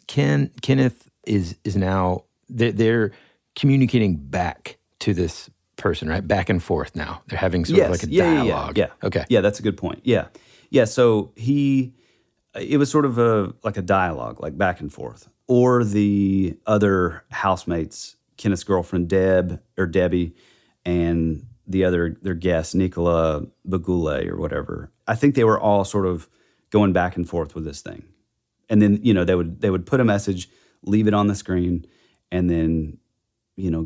Kenneth is now, they're communicating back to this person, right? Back and forth now. They're having sort of a dialogue. Yeah. Okay. Yeah, that's a good point. Yeah. So it was sort of a dialogue, back and forth. Or the other housemates, Kenneth's girlfriend Debbie, and their guest, Nicola Bagule or whatever. I think they were all sort of going back and forth with this thing. And then, they would put a message, leave it on the screen, and then,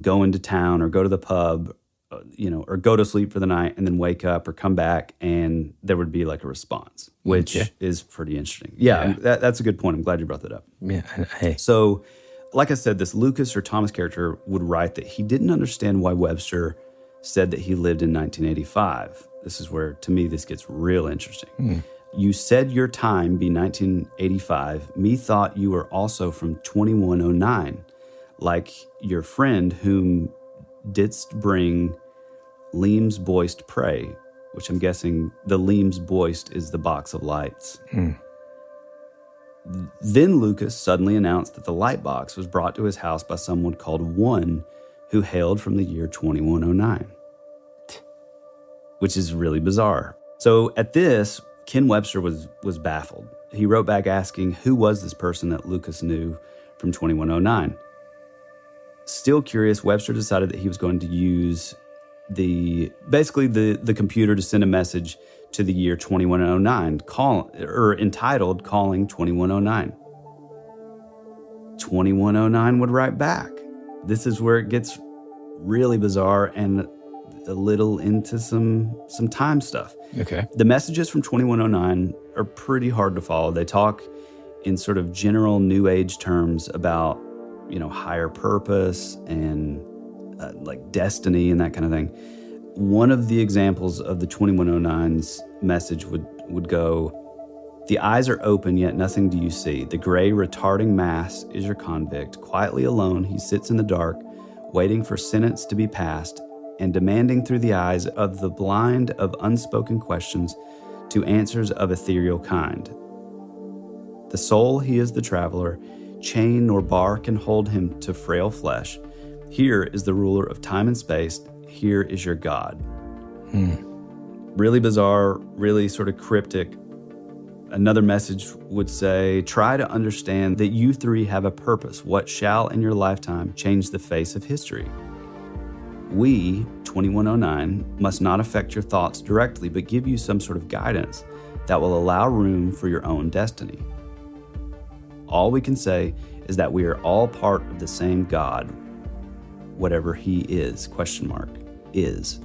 go into town or go to the pub, or go to sleep for the night and then wake up or come back, and there would be like a response, which is pretty interesting. Yeah. That's a good point. I'm glad you brought that up. Yeah. Hey. So, like I said, this Lucas or Thomas character would write that he didn't understand why Webster said that he lived in 1985. This is where, to me, this gets real interesting. You said your time be 1985. Me thought you were also from 2109, like your friend whom didst bring Leams Boist prey, which I'm guessing the Leams Boist is the box of lights. Then Lucas suddenly announced that the light box was brought to his house by someone called One, who hailed from the year 2109, which is really bizarre. So at this, Ken Webster was baffled. He wrote back asking who was this person that Lucas knew from 2109. Still curious, Webster decided that he was going to use the computer to send a message to the year 2109, entitled Calling 2109. 2109 would write back. This is where it gets really bizarre and a little into some time stuff. Okay. The messages from 2109 are pretty hard to follow. They talk in sort of general New Age terms about, higher purpose and like destiny and that kind of thing. One of the examples of the 2109's message would go, "The eyes are open, yet nothing do you see. The gray retarding mass is your convict. Quietly alone, he sits in the dark, waiting for sentence to be passed and demanding through the eyes of the blind of unspoken questions to answers of ethereal kind. The soul, he is the traveler. Chain nor bar can hold him to frail flesh. Here is the ruler of time and space. Here is your God." Really bizarre, really sort of cryptic. Another message would say, "Try to understand that you three have a purpose. What shall in your lifetime change the face of history? We, 2109, must not affect your thoughts directly, but give you some sort of guidance that will allow room for your own destiny. All we can say is that we are all part of the same God, whatever he is, is."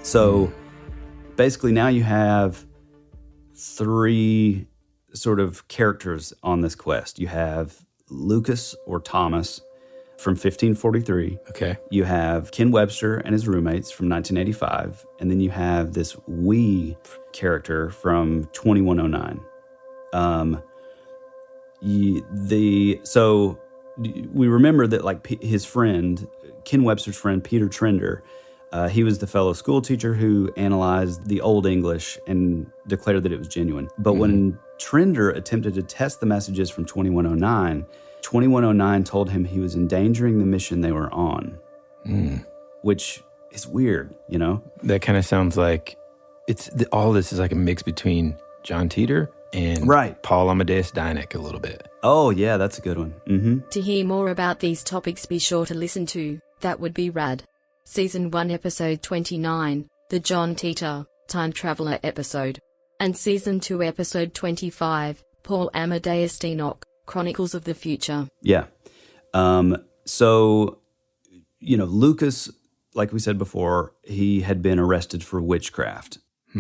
So basically now you have three sort of characters on this quest. You have Lucas or Thomas from 1543. Okay. You have Ken Webster and his roommates from 1985. And then you have this we character from 2109. So we remember that like his friend, Ken Webster's friend, Peter Trinder, he was the fellow school teacher who analyzed the Old English and declared that it was genuine. But when Trinder attempted to test the messages from 2109, 2109 told him he was endangering the mission they were on, which is weird, That kind of sounds like all this is like a mix between John Teeter and Paul Amadeus Dynek a little bit. Oh, yeah, that's a good one. To hear more about these topics, be sure to listen to That Would Be Rad. Season 1, Episode 29, the John Teeter, Time Traveler episode. And Season 2, Episode 25, Paul Amadeus Dynek, Chronicles of the Future. Yeah. So, Lucas, like we said before, he had been arrested for witchcraft.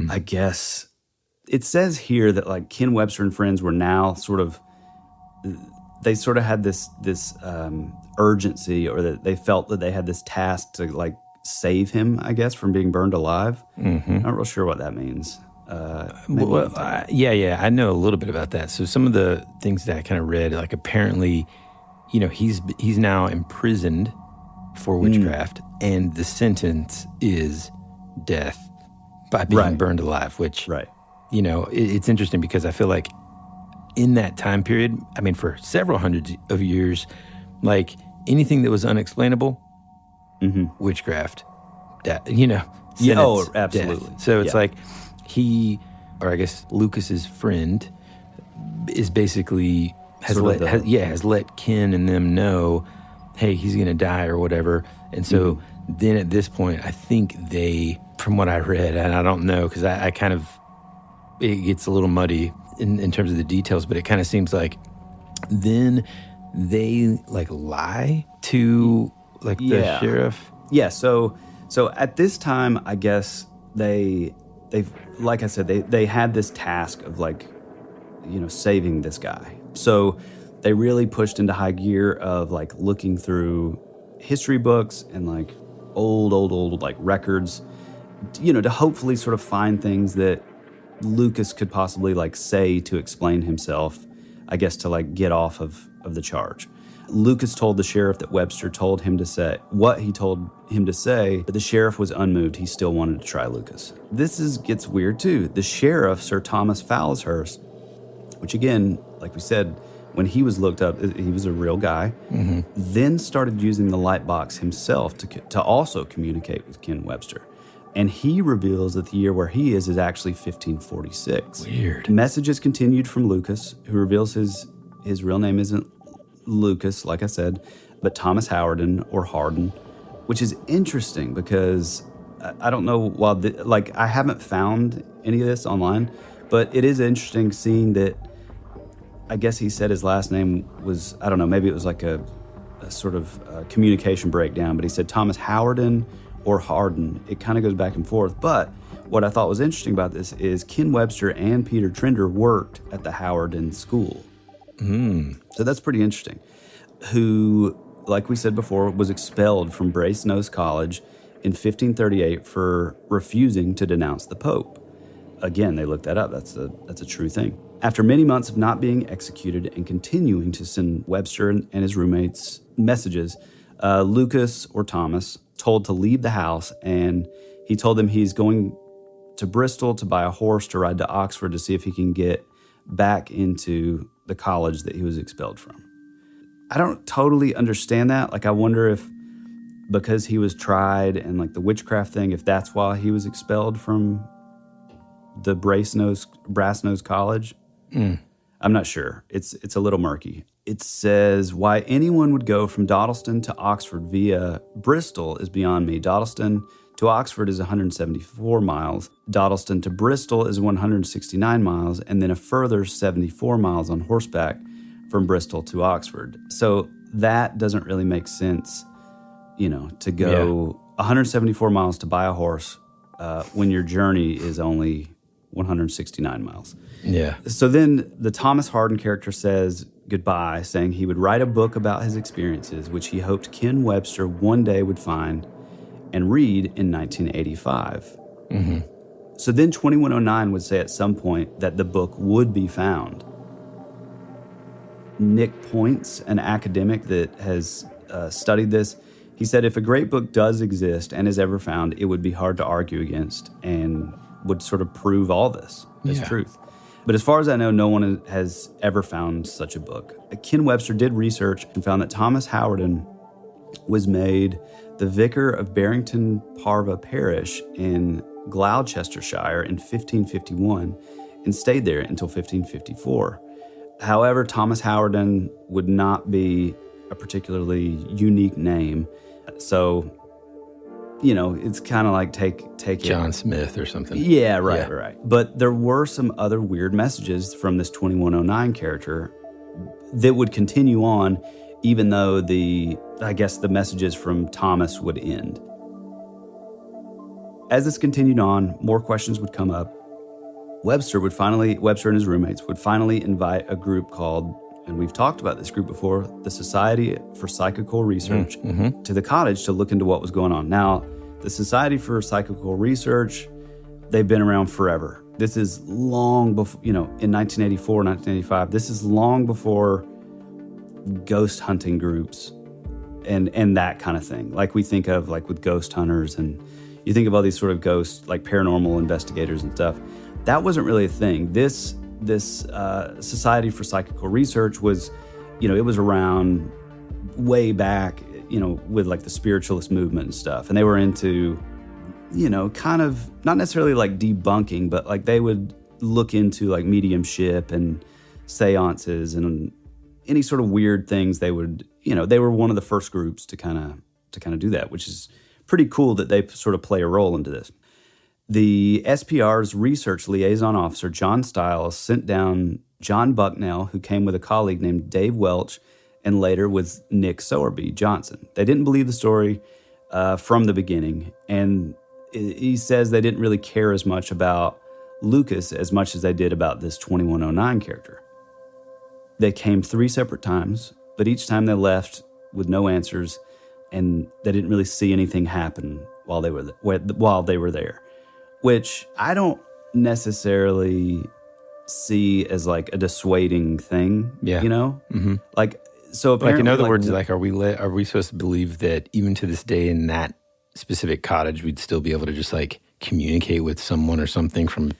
I guess it says here that like Ken Webster and friends were now they sort of had this urgency, or that they felt that they had this task to like save him, I guess, from being burned alive. I'm not real sure what that means. Yeah, I know a little bit about that. So some of the things that I kind of read, like apparently, he's now imprisoned for witchcraft, and the sentence is death by being burned alive, which, it's interesting because I feel like in that time period, I mean, for several hundreds of years, like anything that was unexplainable, witchcraft, sentence, absolutely. Death. So it's like or I guess Lucas's friend is basically has let Ken and them know, hey, he's going to die or whatever. And so then at this point, I think from what I read, and I don't know, because I kind of, it gets a little muddy in terms of the details, but it kind of seems like then they like lie to like the sheriff? Yeah, so at this time, I guess they've like I said, they had this task of like, saving this guy. So they really pushed into high gear of like looking through history books and like old like records, to hopefully sort of find things that Lucas could possibly like say to explain himself, I guess, to like get off of the charge. Lucas told the sheriff that Webster told him to say what he told him to say, but the sheriff was unmoved. He still wanted to try Lucas. This gets weird too. The sheriff, Sir Thomas Falshurst, which again, like we said, when he was looked up, he was a real guy, then started using the light box himself to also communicate with Ken Webster. And he reveals that the year where he is actually 1546. Weird. Messages continued from Lucas, who reveals his real name isn't Lucas, like I said, but Thomas Howardin or Hardin, which is interesting because I don't know, I haven't found any of this online, but it is interesting seeing that I guess he said his last name was, I don't know, maybe it was like a sort of communication breakdown, but he said Thomas Howardin or Hardin. It kind of goes back and forth. But what I thought was interesting about this is Ken Webster and Peter Trinder worked at the Howardin School. So that's pretty interesting. Who, like we said before, was expelled from Brasenose College in 1538 for refusing to denounce the Pope. Again, they looked that up. That's a true thing. After many months of not being executed and continuing to send Webster and his roommates messages, Lucas or Thomas told to leave the house, and he told them he's going to Bristol to buy a horse to ride to Oxford to see if he can get back into the college that he was expelled from. I don't totally understand that. Like, I wonder if because he was tried and like the witchcraft thing, if that's why he was expelled from the Brasenose College. I'm not sure. It's a little murky. It says, why anyone would go from Dodleston to Oxford via Bristol is beyond me. Dodleston to Oxford is 174 miles. Dodleston to Bristol is 169 miles, and then a further 74 miles on horseback from Bristol to Oxford. So that doesn't really make sense, to go 174 miles to buy a horse when your journey is only 169 miles. Yeah. So then the Thomas Hardin character says goodbye, saying he would write a book about his experiences, which he hoped Ken Webster one day would find and read in 1985. So then 2109 would say at some point that the book would be found. Nick Points, an academic that has studied this, he said if a great book does exist and is ever found, it would be hard to argue against and would sort of prove all this as truth. But as far as I know, no one has ever found such a book. Ken Webster did research and found that Thomas Howardin was made the vicar of Barrington Parva Parish in Gloucestershire in 1551 and stayed there until 1554. However, Thomas Howardin would not be a particularly unique name. So, it's kind of like take John Smith or something. Yeah, right. But there were some other weird messages from this 2109 character that would continue on, even though the messages from Thomas would end. As this continued on, more questions would come up. Webster and his roommates would finally invite a group called, and we've talked about this group before, the Society for Psychical Research, to the cottage to look into what was going on. Now, the Society for Psychical Research, they've been around forever. This is long before, in 1984, 1985, this is long before ghost hunting groups and that kind of thing. Like we think of like with ghost hunters, and you think of all these sort of ghosts, like paranormal investigators and stuff. That wasn't really a thing. This Society for Psychical Research was, it was around way back, with like the spiritualist movement and stuff. And they were into, kind of not necessarily like debunking, but like they would look into like mediumship and seances and any sort of weird things. They would, they were one of the first groups to kind of do that, which is pretty cool that they sort of play a role into this. The SPR's research liaison officer, John Stiles, sent down John Bucknell, who came with a colleague named Dave Welch, and later with Nick Sowerby Johnson. They didn't believe the story from the beginning, and he says they didn't really care as much about Lucas as much as they did about this 2109 character. They came 3 separate times, but each time they left with no answers, and they didn't really see anything happen while they were there, which I don't necessarily see as like a dissuading thing. Yeah. You know, like so. Like Apparently, in other words, like are we supposed to believe that even to this day in that specific cottage, we'd still be able to just like communicate with someone or something from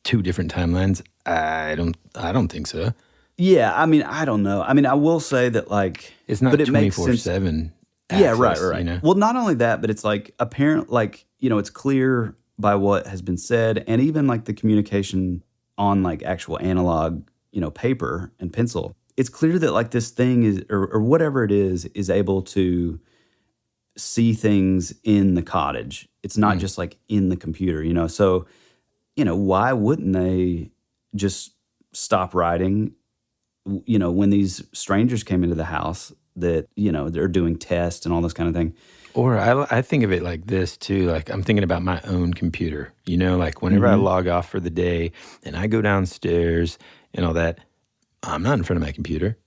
2 different timelines? I don't think so. Yeah, I mean, I don't know. I mean, I will say that like it's not 24/7. Yeah, right. You know? Well, not only that, but it's like apparent, like, you know, it's clear by what has been said, and even like the communication on like actual analog, you know, paper and pencil. It's clear that like this thing is, or whatever it is able to see things in the cottage. It's not just like in the computer, you know. So, you know, why wouldn't they just stop writing? You know, when these strangers came into the house that, you know, they're doing tests and all this kind of thing. Or I think of it like this too. Like I'm thinking about my own computer, you know, like whenever I log off for the day and I go downstairs and all that, I'm not in front of my computer,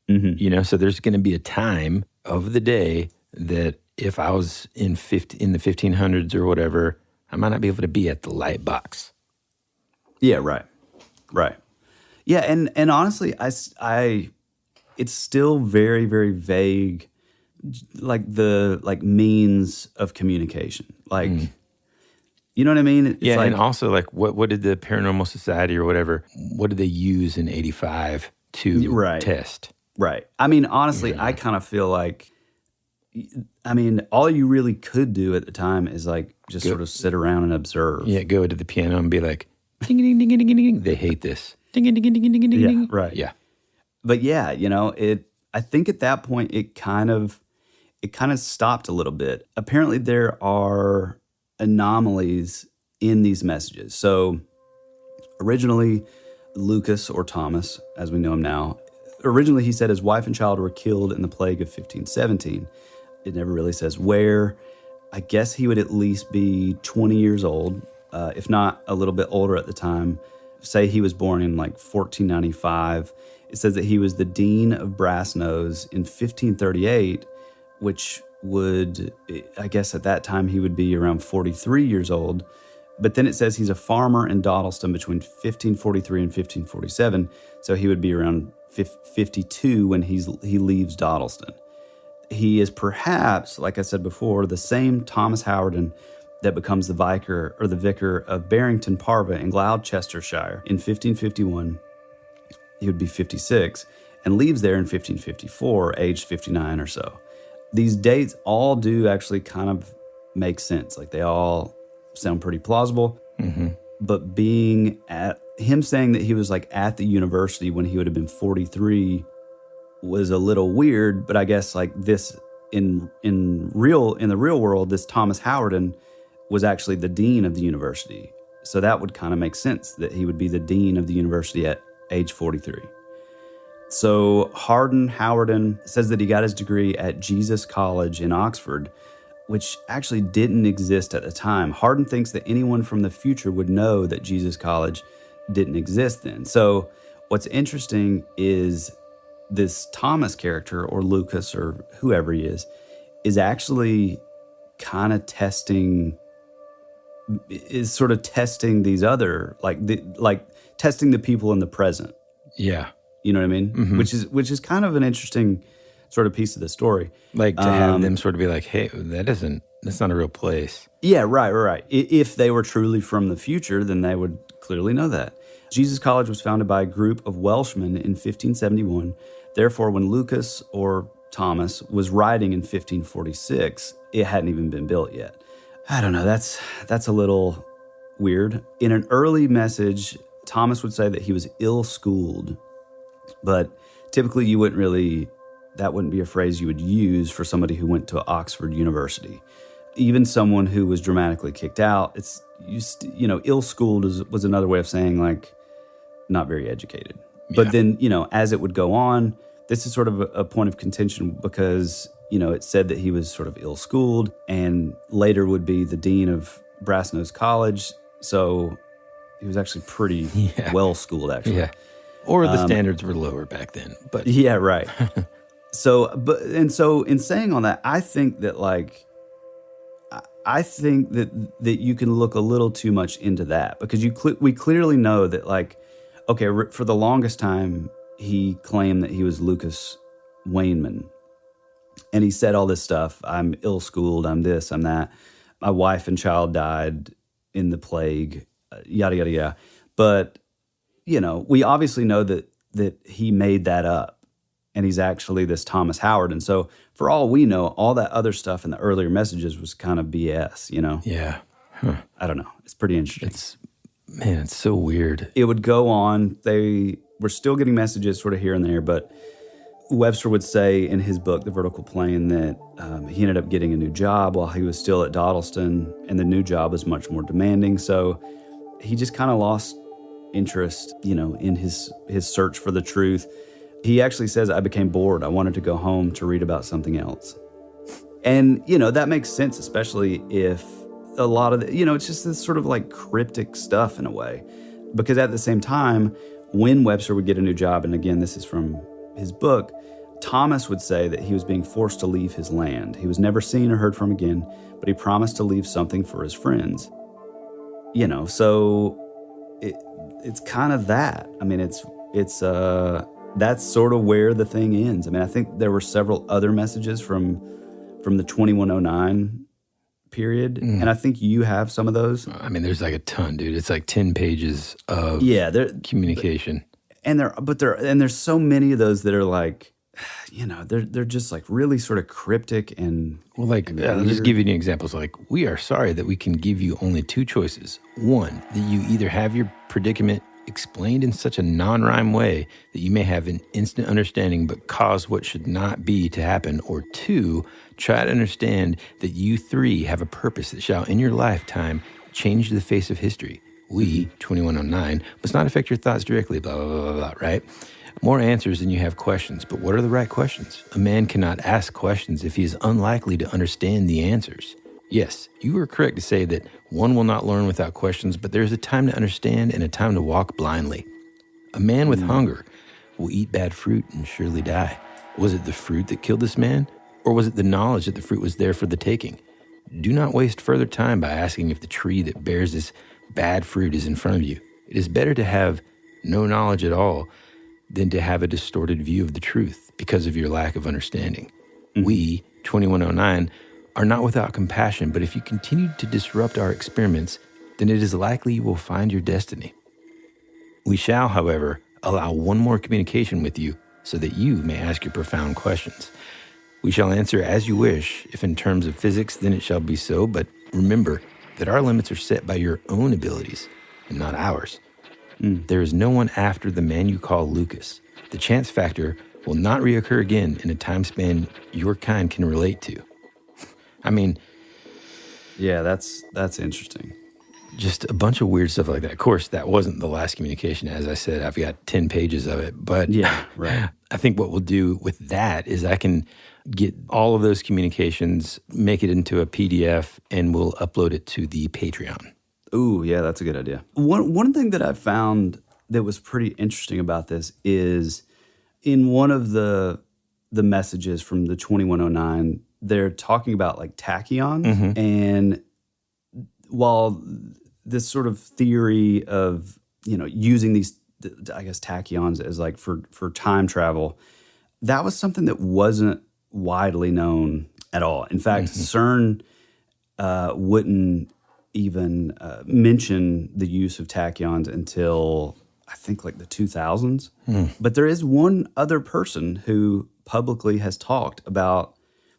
you know, so there's going to be a time of the day that if I was in the 1500s or whatever, I might not be able to be at the light box. Yeah, right. Yeah, and honestly, I it's still very, very vague, like the means of communication. Like, you know what I mean? It's yeah, like, and also like what did the Paranormal Society or whatever, what did they use in 85 to test? Right. I mean, honestly, I kind of feel like, I mean, all you really could do at the time is like just sort of sit around and observe. Yeah, go to the piano and be like, ding, ding, ding, ding, ding, ding. They hate this. Ding, ding, ding, ding, ding, ding, Yeah, ding. right. Yeah. But yeah, you know, I think at that point it kind of stopped a little bit. Apparently there are anomalies in these messages. So originally, Lucas, or Thomas, as we know him now, originally he said his wife and child were killed in the plague of 1517. It never really says where. I guess he would at least be 20 years old, if not a little bit older at the time. Say he was born in like 1495. It says that he was the dean of Brassnose in 1538, which would, I guess at that time he would be around 43 years old. But then it says he's a farmer in Dodleston between 1543 and 1547, so he would be around 52 when he leaves Dodleston. He is perhaps, like I said before, the same Thomas Howardin that becomes the vicar of Barrington Parva in Gloucestershire in 1551. He would be 56 and leaves there in 1554, aged 59 or so. These dates all do actually kind of make sense. Like they all sound pretty plausible. But being at him saying that he was like at the university when he would have been 43 was a little weird. But I guess like this in the real world, this Thomas Howardin was actually the dean of the university. So that would kind of make sense that he would be the dean of the university at age 43. So Howardin says that he got his degree at Jesus College in Oxford, which actually didn't exist at the time. Hardin thinks that anyone from the future would know that Jesus College didn't exist then. So what's interesting is this Thomas character, or Lucas, or whoever he is actually kind of testing these other, testing the people in the present. Yeah. You know what I mean? Which is kind of an interesting sort of piece of the story. Like to have them sort of be like, hey, that's not a real place. Yeah, right. If they were truly from the future, then they would clearly know that. Jesus College was founded by a group of Welshmen in 1571. Therefore, when Lucas, or Thomas, was writing in 1546, it hadn't even been built yet. I don't know, that's a little weird. In an early message, Thomas would say that he was ill-schooled, but typically that wouldn't be a phrase you would use for somebody who went to Oxford University. Even someone who was dramatically kicked out, ill-schooled was another way of saying like not very educated. Yeah. But then, as it would go on, This is sort of a point of contention because, it said that he was sort of ill-schooled and later would be the dean of Brasenose College. So he was actually pretty well-schooled, actually. Yeah. Or the standards were lower back then. But yeah, right. So in saying all that, I think that that you can look a little too much into that because we clearly know that for the longest time he claimed that he was Lucas Wainman, and he said all this stuff. I'm ill-schooled. I'm this. I'm that. My wife and child died in the plague. Yada yada yada. But we obviously know that he made that up, and he's actually this Thomas Howard. And so, for all we know, all that other stuff in the earlier messages was kind of BS. Yeah. Huh. I don't know. It's pretty interesting. It's so weird. It would go on. They were still getting messages sort of here and there, but Webster would say in his book, The Vertical Plane, that he ended up getting a new job while he was still at Dodleston, and the new job was much more demanding. So he just kind of lost interest, in his search for the truth. He actually says, I became bored. I wanted to go home to read about something else. And, that makes sense, especially if a lot of it's just this sort of cryptic stuff in a way. Because at the same time, when Webster would get a new job, and again, this is from his book, Thomas would say that he was being forced to leave his land. He was never seen or heard from again, but he promised to leave something for his friends. So it's kind of that. I mean, it's that's sort of where the thing ends. I mean, I think there were several other messages from the 2109 period, and I think you have some of those. I mean, there's a ton, dude. It's 10 pages of communication. And there's so many of those that are they're just really sort of cryptic and I'll just give you an example. So we are sorry that we can give you only two choices. One, that you either have your predicament explained in such a non-rhyme way that you may have an instant understanding but cause what should not be to happen, or two, try to understand that you three have a purpose that shall in your lifetime change the face of history. We, 2109, must not affect your thoughts directly, blah, blah, blah, blah, blah, right? More answers than you have questions, but what are the right questions? A man cannot ask questions if he is unlikely to understand the answers. Yes, you are correct to say that one will not learn without questions, but there is a time to understand and a time to walk blindly. A man with hunger will eat bad fruit and surely die. Was it the fruit that killed this man, or was it the knowledge that the fruit was there for the taking? Do not waste further time by asking if the tree that bears this bad fruit is in front of you. It is better to have no knowledge at all than to have a distorted view of the truth because of your lack of understanding. We, 2109, are not without compassion, but if you continue to disrupt our experiments, then it is likely you will find your destiny. We shall, however, allow one more communication with you so that you may ask your profound questions. We shall answer as you wish. If in terms of physics, then it shall be so, but remember that our limits are set by your own abilities and not ours. There is no one after the man you call Lucas. The chance factor will not reoccur again in a time span your kind can relate to. I mean... Yeah, that's interesting. Just a bunch of weird stuff like that. Of course, that wasn't the last communication. As I said, I've got 10 pages of it. But yeah, right. I think what we'll do with that is I can get all of those communications, make it into a PDF, and we'll upload it to the Patreon. Ooh, yeah, that's a good idea. One thing that I found that was pretty interesting about this is in one of the messages from the 2109, they're talking about tachyons. And while this sort of theory of, using these, I guess, tachyons as for time travel, that was something that wasn't widely known at all. In fact, CERN wouldn't even mention the use of tachyons until I think the 2000s. But there is one other person who publicly has talked about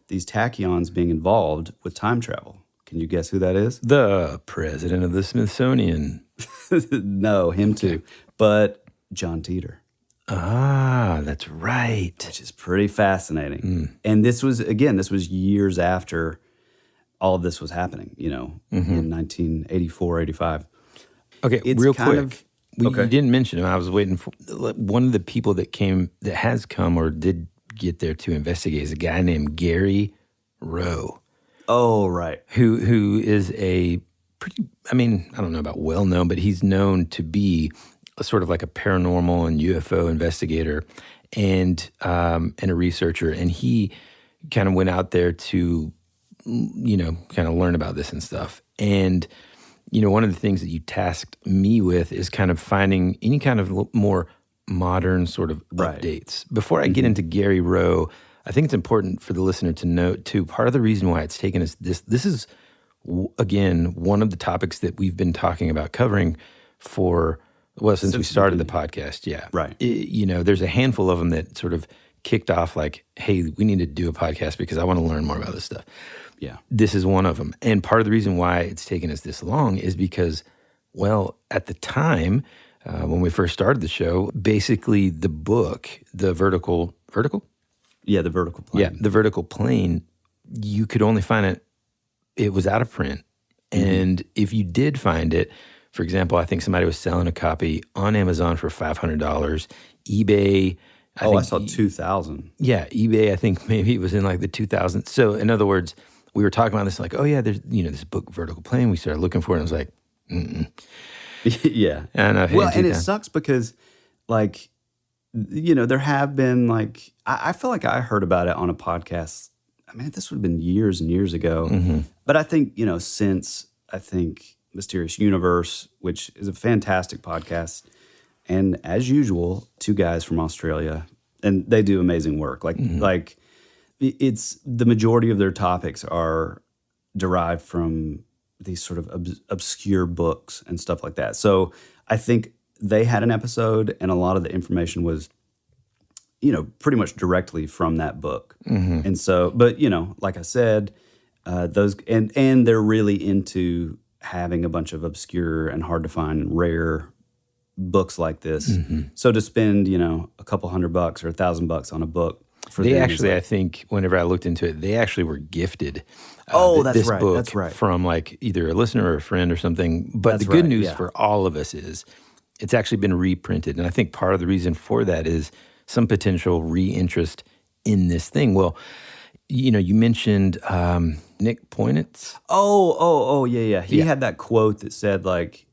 these tachyons being involved with time travel. Can you guess who that is? The president of the Smithsonian. No, him too. But John Titor. Ah, that's right. Which is pretty fascinating. And this was years after all of this was happening, in 1984, 85. Okay, It's real kind quick. You didn't mention him. I was waiting for one of the people that has come or did get there to investigate is a guy named Gary Rowe. Oh, right. Who is a pretty, I mean, I don't know about well-known, but he's known to be a sort of like a paranormal and UFO investigator and a researcher. And he kind of went out there to, kind of learn about this and stuff. And, one of the things that you tasked me with is kind of finding any kind of more modern sort of updates. Before I get into Gary Rowe, I think it's important for the listener to note, too, part of the reason why it's taken us this is, again, one of the topics that we've been talking about covering since we started the podcast. Yeah. Right. There's a handful of them that sort of kicked off like, hey, we need to do a podcast because I want to learn more about this stuff. Yeah. This is one of them. And part of the reason why it's taken us this long is because, at the time when we first started the show, basically the book, the vertical? Yeah, the vertical plane. Yeah, the vertical plane, you could only find it was out of print. And if you did find it, for example, I think somebody was selling a copy on Amazon for $500. eBay, I saw 2,000. Yeah, eBay, I think maybe it was in like the 2000s. So in other words, we were talking about this like, oh yeah, there's this book, Vertical Plane. We started looking for it and I was like, Yeah. And it sucks because like, there have been like, I feel like I heard about it on a podcast. I mean, this would have been years and years ago. But I think, since Mysterious Universe, which is a fantastic podcast, and as usual, two guys from Australia, and they do amazing work. Like it's the majority of their topics are derived from these sort of obscure books and stuff like that. So I think they had an episode, and a lot of the information was, pretty much directly from that book. And so, but like I said, those and they're really into having a bunch of obscure and hard to find rare books like this. So to spend, a couple $100 or $1,000 on a book for they them actually, like, I think whenever I looked into it, they actually were gifted that's this right. book That's right. from like either a listener or a friend or something. But That's the good right, news yeah. for all of us is it's actually been reprinted. And I think part of the reason for that is some potential re-interest in this thing. Well, you mentioned Nick Poinitz. Oh, yeah. He had that quote that said like,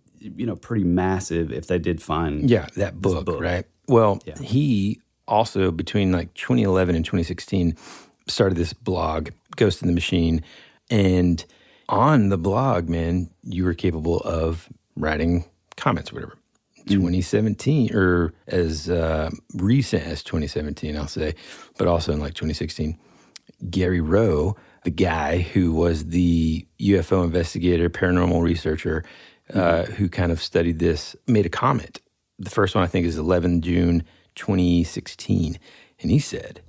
pretty massive if they did find that book, right? Well, he also between like 2011 and 2016 started this blog, Ghost in the Machine, and on the blog, man, you were capable of writing comments or whatever. 2017, or as recent as 2017, I'll say, but also in like 2016, Gary Rowe, the guy who was the UFO investigator, paranormal researcher, who kind of studied this, made a comment. The first one, I think, is 11 June 2016. And he said,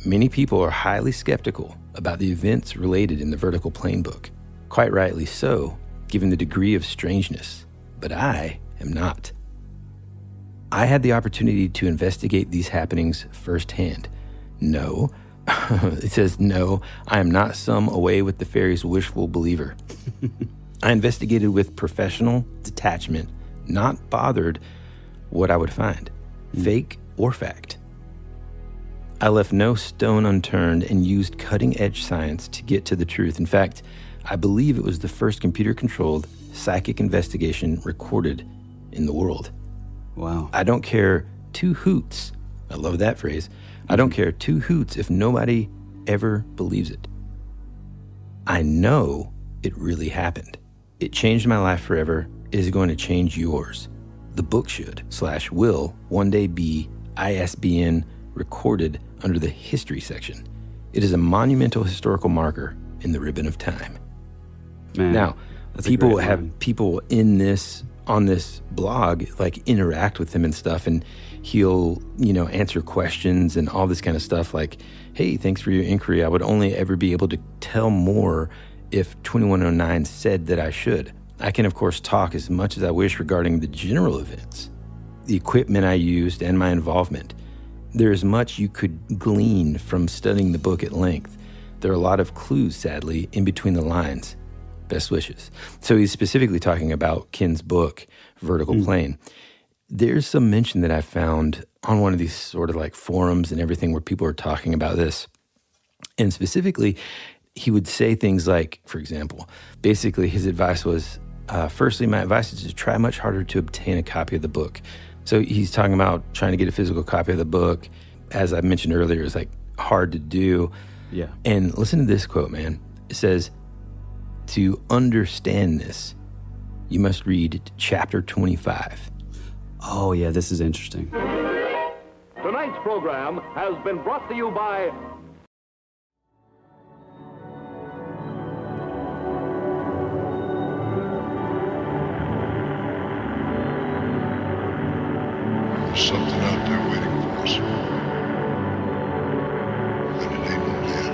many people are highly skeptical about the events related in the Vertical Plane book. Quite rightly so, given the degree of strangeness. But I am not. I had the opportunity to investigate these happenings firsthand. No, it says, no, I am not some away with the fairies wishful believer. I investigated with professional detachment, not bothered what I would find, fake or fact. I left no stone unturned and used cutting-edge science to get to the truth. In fact, I believe it was the first computer-controlled psychic investigation recorded in the world. Wow. I don't care two hoots. I love that phrase. I don't care two hoots if nobody ever believes it. I know it really happened. It changed my life forever. It is going to change yours. The book will one day be ISBN recorded under the history section. It is a monumental historical marker in the ribbon of time. Man, now, people in this, on this blog, like interact with him and stuff, and he'll, answer questions and all this kind of stuff like, hey, thanks for your inquiry. I would only ever be able to tell more if 2109 said that I should. I can, of course, talk as much as I wish regarding the general events, the equipment I used, and my involvement. There is much you could glean from studying the book at length. There are a lot of clues, sadly, in between the lines. Best wishes. So he's specifically talking about Ken's book, Vertical Plane. There's some mention that I found on one of these sort of like forums and everything where people are talking about this. And specifically, he would say things like, for example, basically his advice was, firstly, my advice is to try much harder to obtain a copy of the book. So he's talking about trying to get a physical copy of the book. As I mentioned earlier, it's like hard to do. Yeah. And listen to this quote, man. It says, to understand this, you must read chapter 25. Oh, yeah, this is interesting. Tonight's program has been brought to you by There's something out there waiting for us. And it ain't no dead.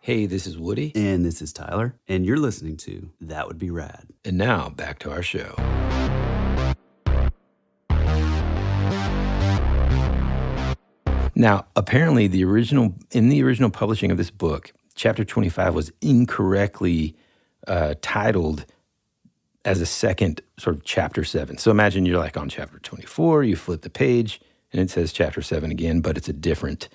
Hey, this is Woody. And this is Tyler. And you're listening to That Would Be Rad. And now, back to our show. Now, apparently, in the original publishing of this book, chapter 25 was incorrectly titled as a second sort of chapter 7. So imagine you're like on chapter 24, you flip the page, and it says chapter 7 again, but it's a different,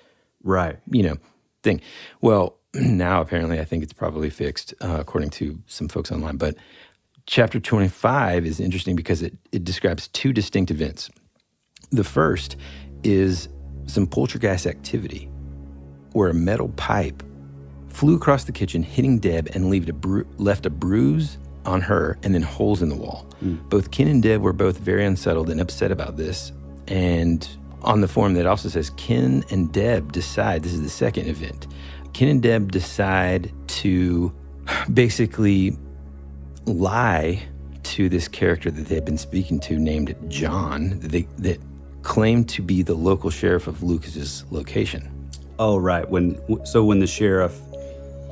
thing. Well, now apparently I think it's probably fixed, according to some folks online. But chapter 25 is interesting because it describes two distinct events. The first is some poltergeist activity where a metal pipe flew across the kitchen, hitting Deb and left a bruise on her and then holes in the wall. Both Ken and Deb were both very unsettled and upset about this. And on the forum that also says Ken and Deb decide, this is the second event, Ken and Deb decide to basically lie to this character that they had been speaking to named John that claimed to be the local sheriff of Lucas's location. Oh, right. When the sheriff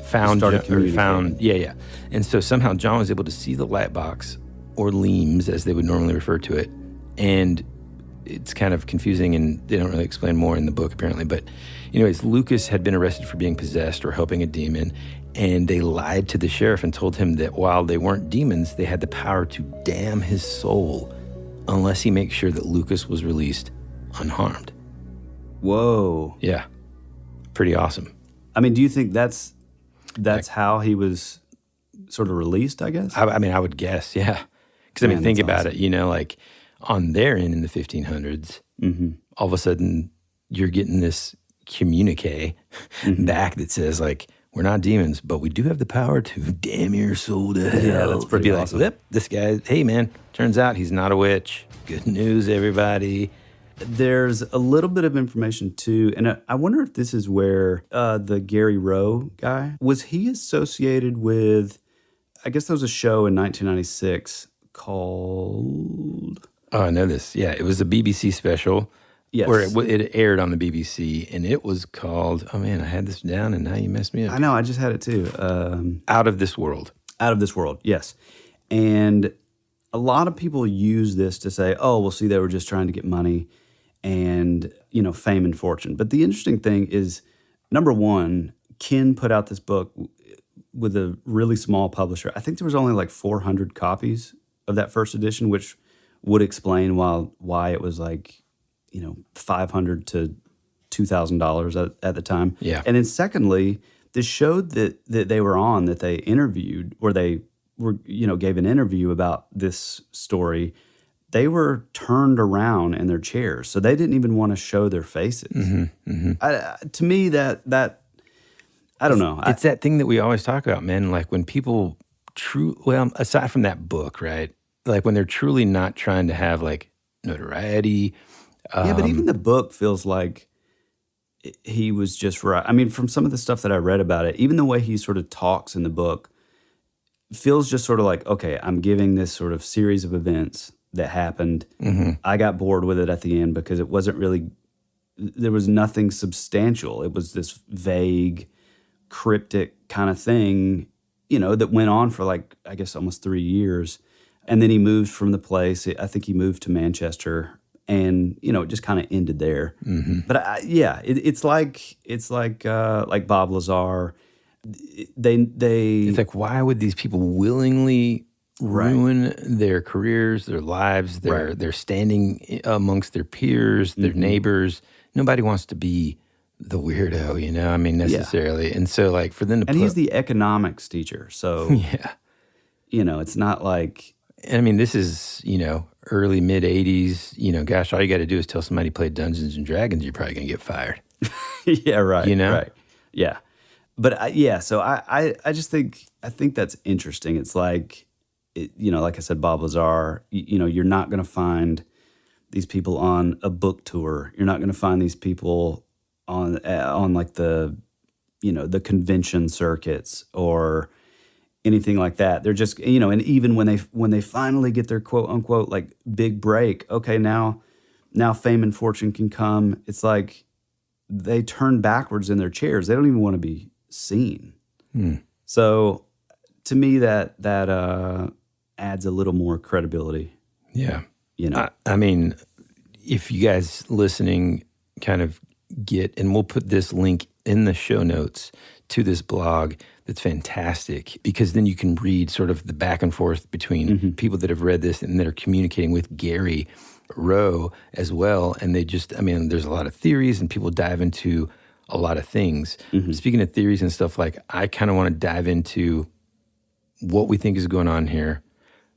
found, and so somehow John was able to see the light box, or Leams as they would normally refer to it, and it's kind of confusing and they don't really explain more in the book apparently, but anyways, Lucas had been arrested for being possessed or helping a demon, and they lied to the sheriff and told him that while they weren't demons, they had the power to damn his soul unless he makes sure that Lucas was released unharmed. Whoa. Yeah. Pretty awesome. I mean, do you think that's how he was sort of released, I guess? I mean, I would guess, yeah. Because, think about it, like on their end in the 1500s, all of a sudden you're getting this communique back that says, like, we're not demons, but we do have the power to damn your soul to hell. Yeah, that's pretty awesome. Like, this guy, hey, man, turns out he's not a witch. Good news, everybody. There's a little bit of information, too, and I wonder if this is where the Gary Rowe guy, was he associated with, I guess there was a show in 1996 called... Oh, I know this. Yeah, it was a BBC special. Yes. Or it aired on the BBC, and it was called, oh man, I had this down, and now you messed me up. I know, I just had it too. Out of This World. Out of This World, yes. And a lot of people use this to say, oh, well, see, they were just trying to get money and, fame and fortune. But the interesting thing is, number one, Ken put out this book with a really small publisher. I think there was only like 400 copies of that first edition, which would explain why it was like, $500 to $2,000 at the time. Yeah. And then secondly, this show that they were on, that they interviewed, or they were, gave an interview about this story, they were turned around in their chairs. So they didn't even want to show their faces. To me, that I don't know. It's that thing that we always talk about, man. Like when people aside from that book, right? Like when they're truly not trying to have like notoriety. Yeah, but even the book feels like he was just right. I mean, from some of the stuff that I read about it, even the way he sort of talks in the book feels just sort of like, okay, I'm giving this sort of series of events that happened. I got bored with it at the end because it wasn't really, there was nothing substantial. It was this vague, cryptic kind of thing, that went on for like, I guess, almost 3 years. And then he moved from the place. I think he moved to Manchester, and it just kind of ended there. Mm-hmm. But it's like Bob Lazar. It's like, why would these people willingly ruin their careers, their lives, their standing amongst their peers, their neighbors? Nobody wants to be the weirdo, necessarily. Yeah. And so, like, for them to he's the economics teacher, so it's not like. This is early mid '80s. Gosh, all you got to do is tell somebody played Dungeons and Dragons, you're probably gonna get fired. Yeah, right. Right. Yeah. But so I just think that's interesting. It's like, like I said, Bob Lazar, you're not going to find these people on a book tour. You're not going to find these people on like the convention circuits or anything like that. They're just, and even when they finally get their quote unquote like big break, okay, now fame and fortune can come. It's like they turn backwards in their chairs. They don't even want to be seen. So to me that adds a little more credibility. Yeah. If you guys listening kind of get, and we'll put this link in the show notes to this blog that's fantastic, because then you can read sort of the back and forth between people that have read this and that are communicating with Gary Rowe as well. And they just, there's a lot of theories and people dive into a lot of things. Speaking of theories and stuff, like, I kind of want to dive into what we think is going on here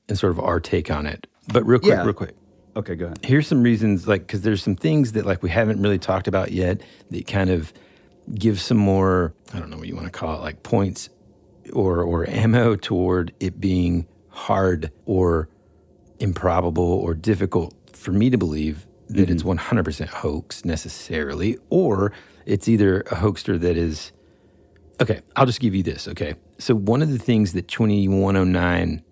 and sort of our take on it. But real quick. Okay, go ahead. Here's some reasons, like, because there's some things that, like, we haven't really talked about yet that kind of give some more, I don't know what you want to call it, like points or ammo toward it being hard or improbable or difficult for me to believe that it's 100% hoax necessarily, or it's either a hoaxer that is, okay, I'll just give you this, okay? So one of the things that 2109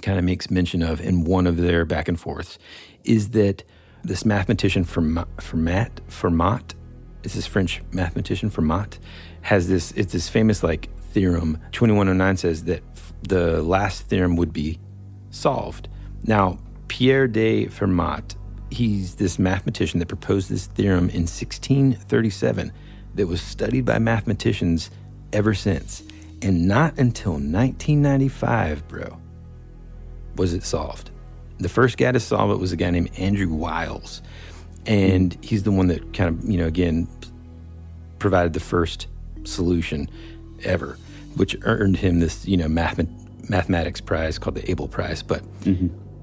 kind of makes mention of in one of their back and forths is that this mathematician Fermat, is this French mathematician Fermat, has it's this famous like theorem. 2109 says that the last theorem would be solved. Now, Pierre de Fermat, he's this mathematician that proposed this theorem in 1637 that was studied by mathematicians ever since. And not until 1995, bro, was it solved. The first guy to solve it was a guy named Andrew Wiles. And he's the one that kind of, again, provided the first solution ever, which earned him this, mathematics prize called the Abel Prize. But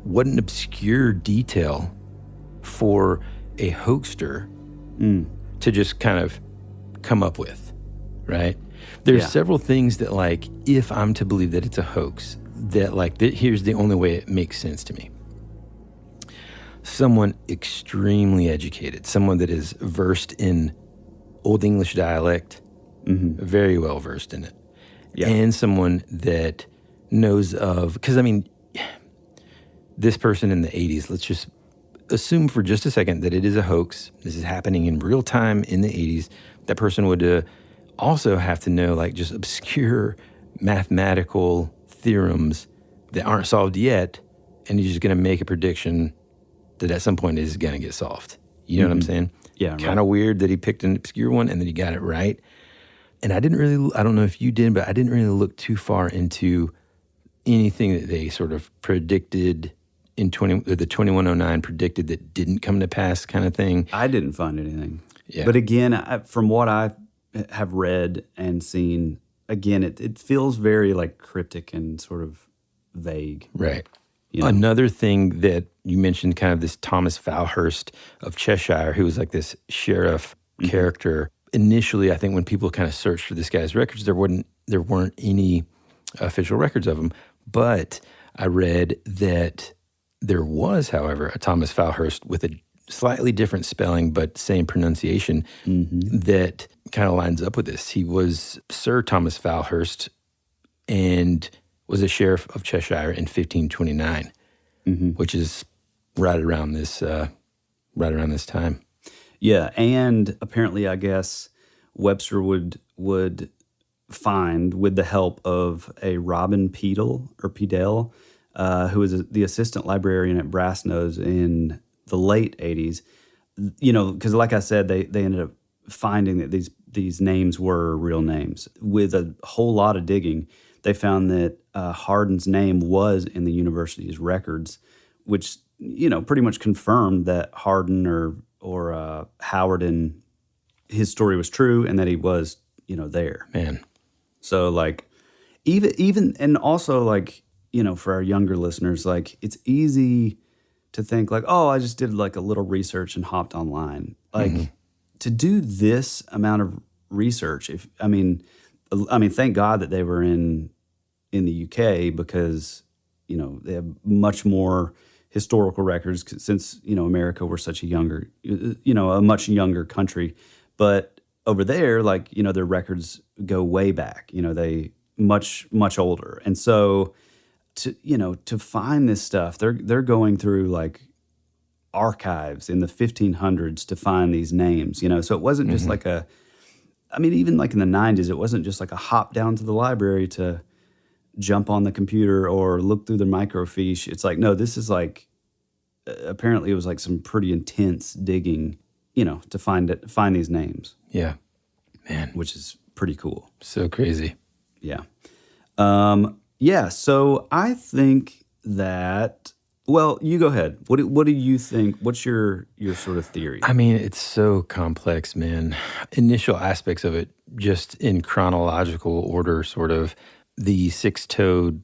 what an obscure detail for a hoaxer to just kind of come up with, right? There's several things that, like, if I'm to believe that it's a hoax, that, like, here's the only way it makes sense to me. Someone extremely educated, someone that is versed in Old English dialect, very well versed in it, and someone that knows of, because, this person in the 80s, let's just assume for just a second that it is a hoax. This is happening in real time in the 80s. That person would also have to know, like, just obscure mathematical theorems that aren't solved yet, and he's just going to make a prediction that at some point is going to get solved. You know what I'm saying? Yeah. Kind of weird that he picked an obscure one and then he got it right. And I don't know if you did, but I didn't really look too far into anything that they sort of predicted in the 2109 predicted that didn't come to pass kind of thing. I didn't find anything. Yeah. But again, from what I have read and seen, again, it feels very like cryptic and sort of vague. Right. Another thing that you mentioned, kind of this Thomas Falhurst of Cheshire, who was like this sheriff character. Initially, I think when people kind of searched for this guy's records, there weren't any official records of him. But I read that there was, however, a Thomas Falhurst with a slightly different spelling but same pronunciation that kind of lines up with this. He was Sir Thomas Falhurst and was a sheriff of Cheshire in 1529, which is right around this time. Yeah, and apparently, I guess Webster would find with the help of a Robin Pedel, who was the assistant librarian at Brassnose in the late 80s. You know, because like I said, they ended up finding that these names were real names. With a whole lot of digging, they found that Hardin's name was in the university's records, which, you know, pretty much confirmed that Hardin or Howard and his story was true and that he was, you know, there. Man. So like even and also like, you know, for our younger listeners, like it's easy to think like, oh, I just did like a little research and hopped online. Like to do this amount of research, I mean, thank God that they were in the UK because, you know, they have much more historical records since, you know, America were such a much younger country. But over there, like, you know, their records go way back, you know, they much older. And so to find this stuff, they're going through like archives in the 1500s to find these names, you know. So it wasn't just like even like in the 90s, it wasn't just like a hop down to the library to jump on the computer or look through the microfiche. It's like, no, this is like, apparently it was like some pretty intense digging, you know, to find these names. Yeah. Man. Which is pretty cool. So crazy. Yeah. Yeah, so I think that, well, you go ahead. What do you think? What's your sort of theory? I mean, it's so complex, man. Initial aspects of it, just in chronological order, sort of the six-toed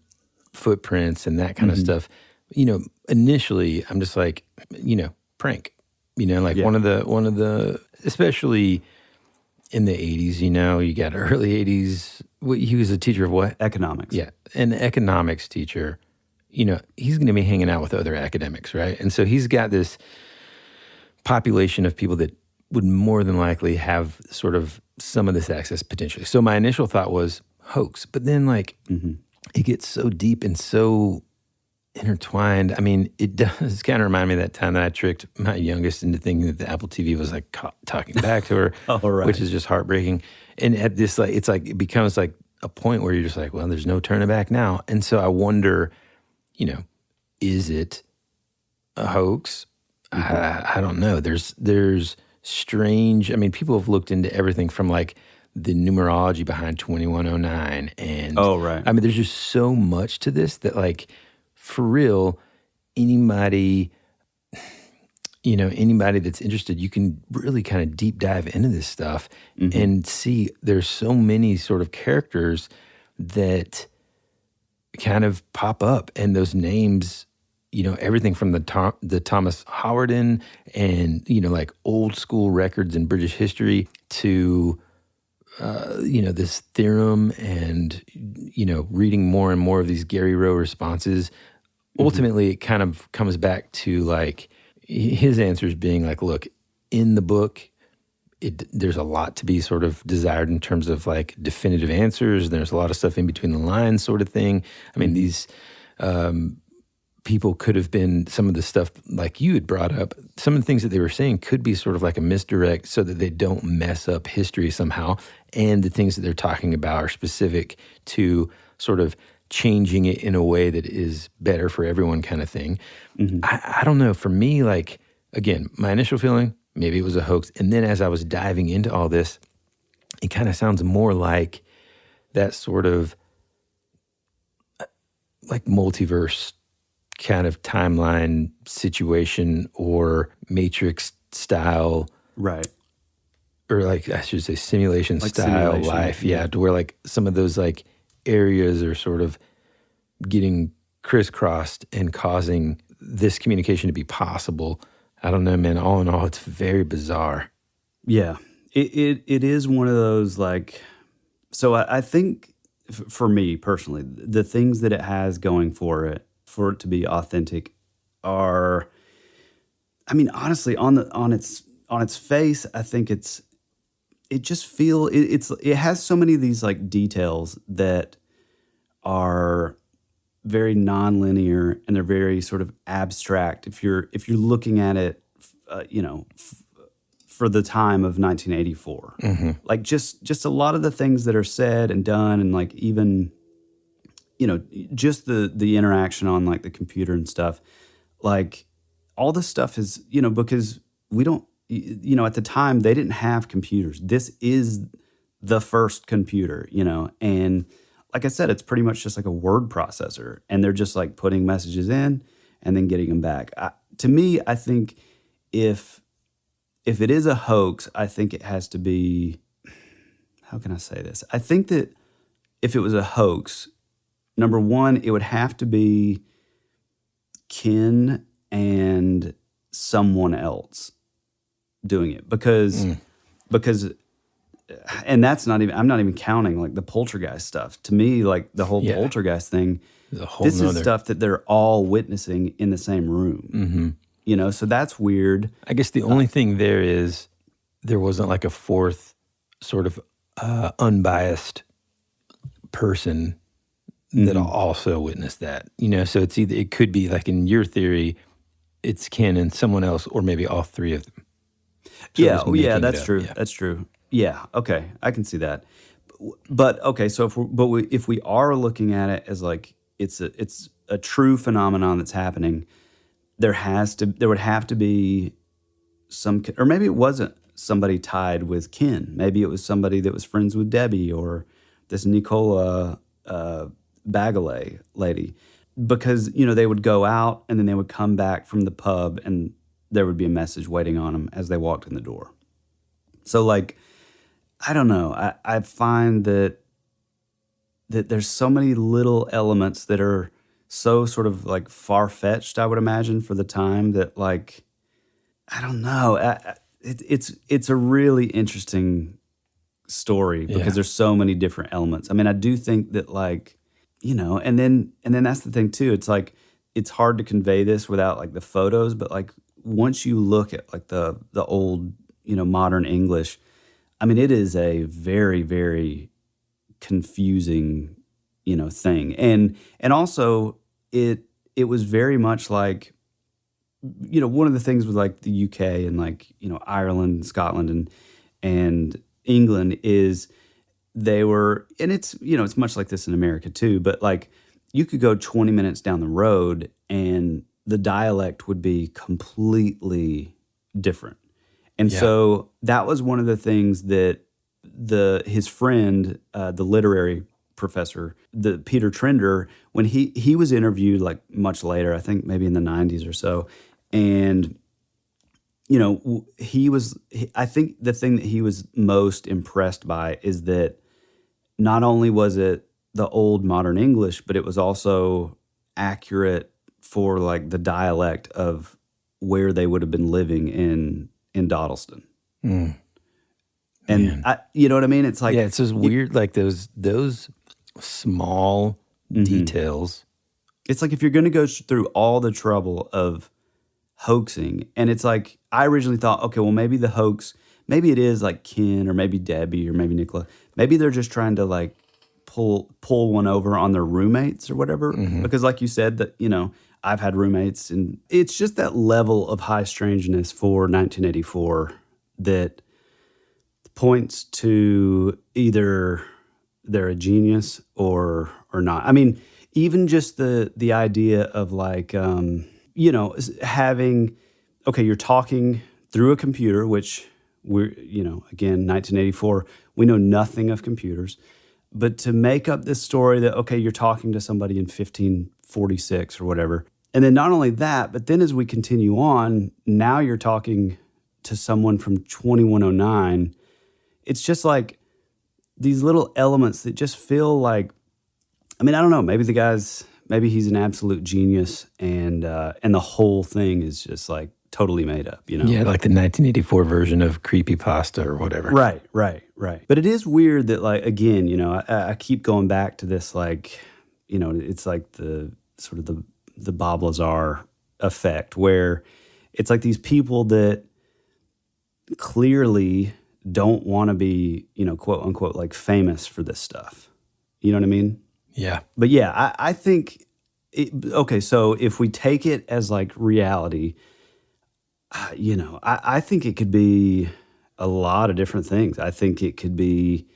footprints and that kind of stuff. You know, initially, I'm just like, you know, prank. You know, like one of the, especially in the 80s, you know, you got early 80s. He was a teacher of what? Economics. Yeah, an economics teacher. You know, he's going to be hanging out with other academics, right? And so he's got this population of people that would more than likely have sort of some of this access potentially. So my initial thought was hoax, but then like it gets so deep and so intertwined. I mean, it does kind of remind me of that time that I tricked my youngest into thinking that the Apple TV was like talking back to her, which is just heartbreaking. And at this, like, it's like, it becomes like a point where you're just like, well, there's no turning back now. And so I wonder, you know, is it a hoax? I don't know. There's strange, I mean, people have looked into everything from like the numerology behind 2109 and I mean, there's just so much to this that like, for real, anybody that's interested, you can really kind of deep dive into this stuff and see there's so many sort of characters that kind of pop up, and those names, you know, everything from the Thomas Howardin and, you know, like old school records in British history to, you know, this theorem and, you know, reading more and more of these Gary Rowe responses. Ultimately, it kind of comes back to like his answers being like, look, in the book, there's a lot to be sort of desired in terms of like definitive answers. There's a lot of stuff in between the lines sort of thing. I mean, these people could have been some of the stuff like you had brought up. Some of the things that they were saying could be sort of like a misdirect so that they don't mess up history somehow. And the things that they're talking about are specific to sort of changing it in a way that is better for everyone kind of thing. I don't know. For me, like, again, my initial feeling, maybe it was a hoax. And then as I was diving into all this, it kind of sounds more like that sort of like multiverse kind of timeline situation or Matrix style. Right. Or like, I should say simulation style life. Yeah. To where like some of those like areas are sort of getting crisscrossed and causing this communication to be possible. I don't know, man. All in all, it's very bizarre. Yeah, it is one of those like. So I think for me personally, the things that it has going for it to be authentic are, I mean, honestly, on its face, I think it has so many of these like details that are very nonlinear and they're very sort of abstract. If you're looking at it, you know, for the time of 1984. Mm-hmm. Like just a lot of the things that are said and done, and like even, you know, just the interaction on like the computer and stuff, like all this stuff is, you know, because we don't, you know, at the time they didn't have computers. This is the first computer, you know, and like I said, it's pretty much just like a word processor, and they're just like putting messages in and then getting them back. To me, I think if it is a hoax, I think it has to be, how can I say this? I think that if it was a hoax, number one, it would have to be Ken and someone else doing it because, and that's not even, I'm not even counting like the poltergeist stuff. To me, like the whole poltergeist thing, this is stuff that they're all witnessing in the same room. Mm-hmm. You know, so that's weird. I guess the only thing there is there wasn't like a fourth sort of unbiased person that also witnessed that. You know, so it's either, it could be like in your theory, it's Ken and someone else, or maybe all three of them. So That's true. Yeah. That's true. Yeah, okay, I can see that. But okay, so if we are looking at it as like it's a true phenomenon that's happening, there would have to be some, or maybe it wasn't somebody tied with Ken. Maybe it was somebody that was friends with Debbie or this Nicola Bagalay lady, because you know they would go out and then they would come back from the pub and there would be a message waiting on them as they walked in the door. So like, I don't know. I find that there's so many little elements that are so sort of like far-fetched, I would imagine, for the time, that like, I don't know. It's a really interesting story because there's so many different elements. I mean, I do think that like, you know, and then that's the thing too. It's like, it's hard to convey this without like the photos, but like once you look at like the old, you know, modern English, I mean, it is a very, very confusing, you know, thing. And also it was very much like, you know, one of the things with like the UK and like, you know, Ireland, Scotland and England is they were, and it's, you know, it's much like this in America too, but like you could go 20 minutes down the road and the dialect would be completely different. And so that was one of the things that his friend, the literary professor, the Peter Trinder, when he was interviewed like much later, I think maybe in the 90s or so, and you know, I think the thing that he was most impressed by is that not only was it the old modern English, but it was also accurate for like the dialect of where they would have been living in Dodleston. And you know what I mean? It's like, it's just weird, like those small details. It's like if you're going to go through all the trouble of hoaxing, and it's like, I originally thought, okay, well maybe the hoax, maybe it is like Ken or maybe Debbie or maybe Nicola. Maybe they're just trying to like pull one over on their roommates or whatever. Because like you said, that, you know, I've had roommates, and it's just that level of high strangeness for 1984 that points to either they're a genius or not. I mean, even just the idea of like, you know, having, okay, you're talking through a computer, which we're, you know, again, 1984, we know nothing of computers, but to make up this story that, okay, you're talking to somebody in 1546 or whatever. And then not only that, but then as we continue on, now you're talking to someone from 2109. It's just like these little elements that just feel like, I mean, I don't know, maybe he's an absolute genius, and the whole thing is just like totally made up, you know? Yeah, like the 1984 version of creepypasta or whatever. Right. But it is weird that, like, again, you know, I keep going back to this, like, you know, it's like the sort of the Bob Lazar effect, where it's like these people that clearly don't want to be, you know, quote unquote, like famous for this stuff. You know what I mean? Yeah. But yeah, I think, okay, so if we take it as like reality, you know, I think it could be a lot of different things. I think it could be,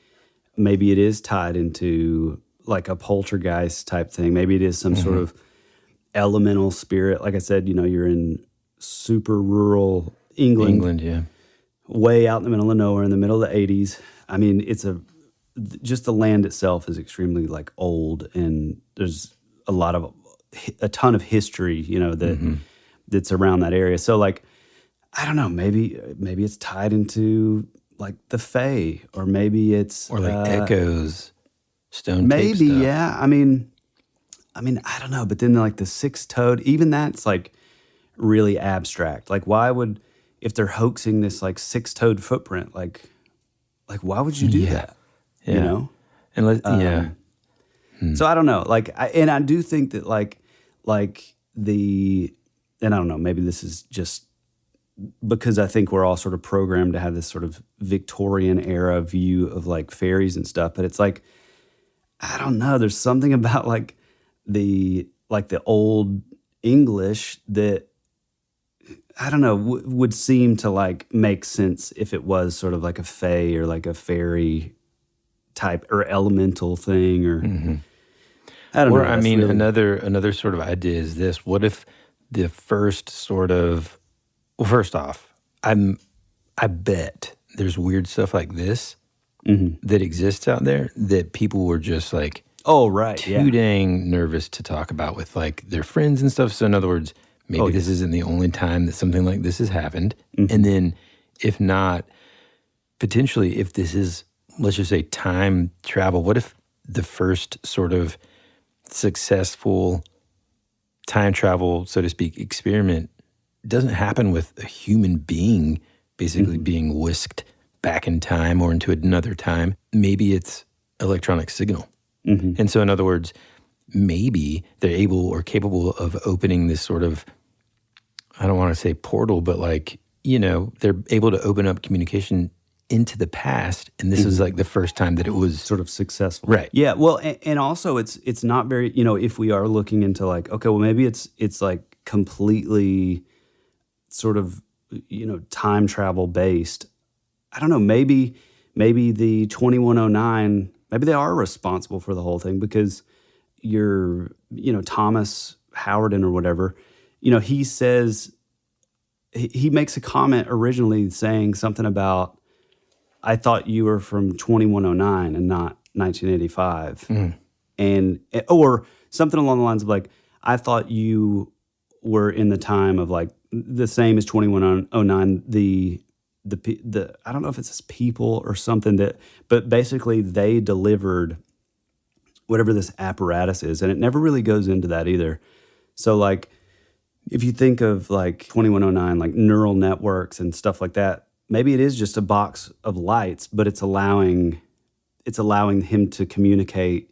maybe it is tied into like a poltergeist type thing. Maybe it is some sort of elemental spirit. Like I said, you're in super rural England, yeah. Way out in the middle of nowhere in the middle of the 80s. I mean, just the land itself is extremely like old, and there's a ton of history, that's around that area. So like, I don't know, maybe it's tied into like the Fae, or maybe it's or like echoes, stone. Maybe, tape stuff. yeah. I mean, I don't know. But then like the six-toed, even that's like really abstract. Like, why would, if they're hoaxing this like six-toed footprint, like why would you do that? Yeah. And So I don't know. Like, I do think that like and I don't know, maybe this is just because I think we're all sort of programmed to have this sort of Victorian era view of like fairies and stuff. But it's like, I don't know. There's something about like the old English that, I don't know, would seem to like make sense if it was sort of like a fae or like a fairy type or elemental thing, or I don't know. I mean, another sort of idea is this: what if the first sort of, well, first off, I bet there's weird stuff like this that exists out there that people were just like, too dang nervous to talk about with like their friends and stuff. So in other words, maybe this isn't the only time that something like this has happened. And then if not, potentially if this is, let's just say, time travel, what if the first sort of successful time travel, so to speak, experiment doesn't happen with a human being basically being whisked back in time or into another time? Maybe it's electronic signal. And so in other words, maybe they're able or capable of opening this sort of, I don't want to say portal, but like, they're able to open up communication into the past, and this is like the first time that it was sort of successful. Right. Yeah. Well, and also it's not very, if we are looking into like, okay, well, maybe it's like completely sort of, time travel based. I don't know, maybe the 2109, maybe they are responsible for the whole thing, because Thomas Howardin or whatever, he says, he makes a comment originally saying something about, I thought you were from 2109 and not 1985. And, or something along the lines of like, I thought you were in the time of like the same as 2109, the I don't know if it's people or something but basically they delivered whatever this apparatus is, and it never really goes into that either. So like, if you think of like 2109, like neural networks and stuff like that, maybe it is just a box of lights, but it's allowing him to communicate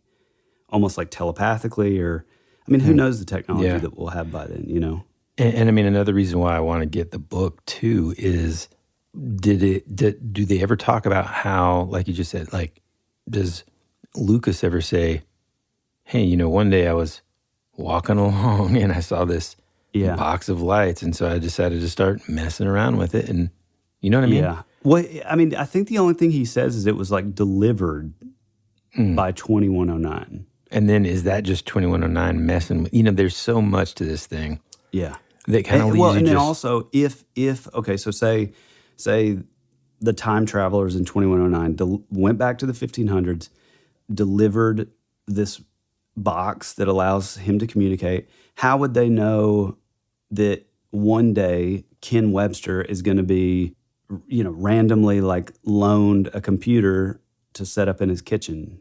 almost like telepathically, or, I mean, who knows the technology that we'll have by then, And I mean, another reason why I want to get the book too is, do they ever talk about how, like you just said, like, does Lucas ever say, hey, one day I was walking along and I saw this box of lights, and so I decided to start messing around with it, and you know what I mean? Yeah. Well, I mean, I think the only thing he says is it was like delivered by 2109. And then is that just 2109 messing with, there's so much to this thing. Yeah. That kind of leaves well, you and then just, also if okay, so say the time travelers in 2109 went back to the 1500s, delivered this box that allows him to communicate. How would they know that one day Ken Webster is going to be, randomly like loaned a computer to set up in his kitchen?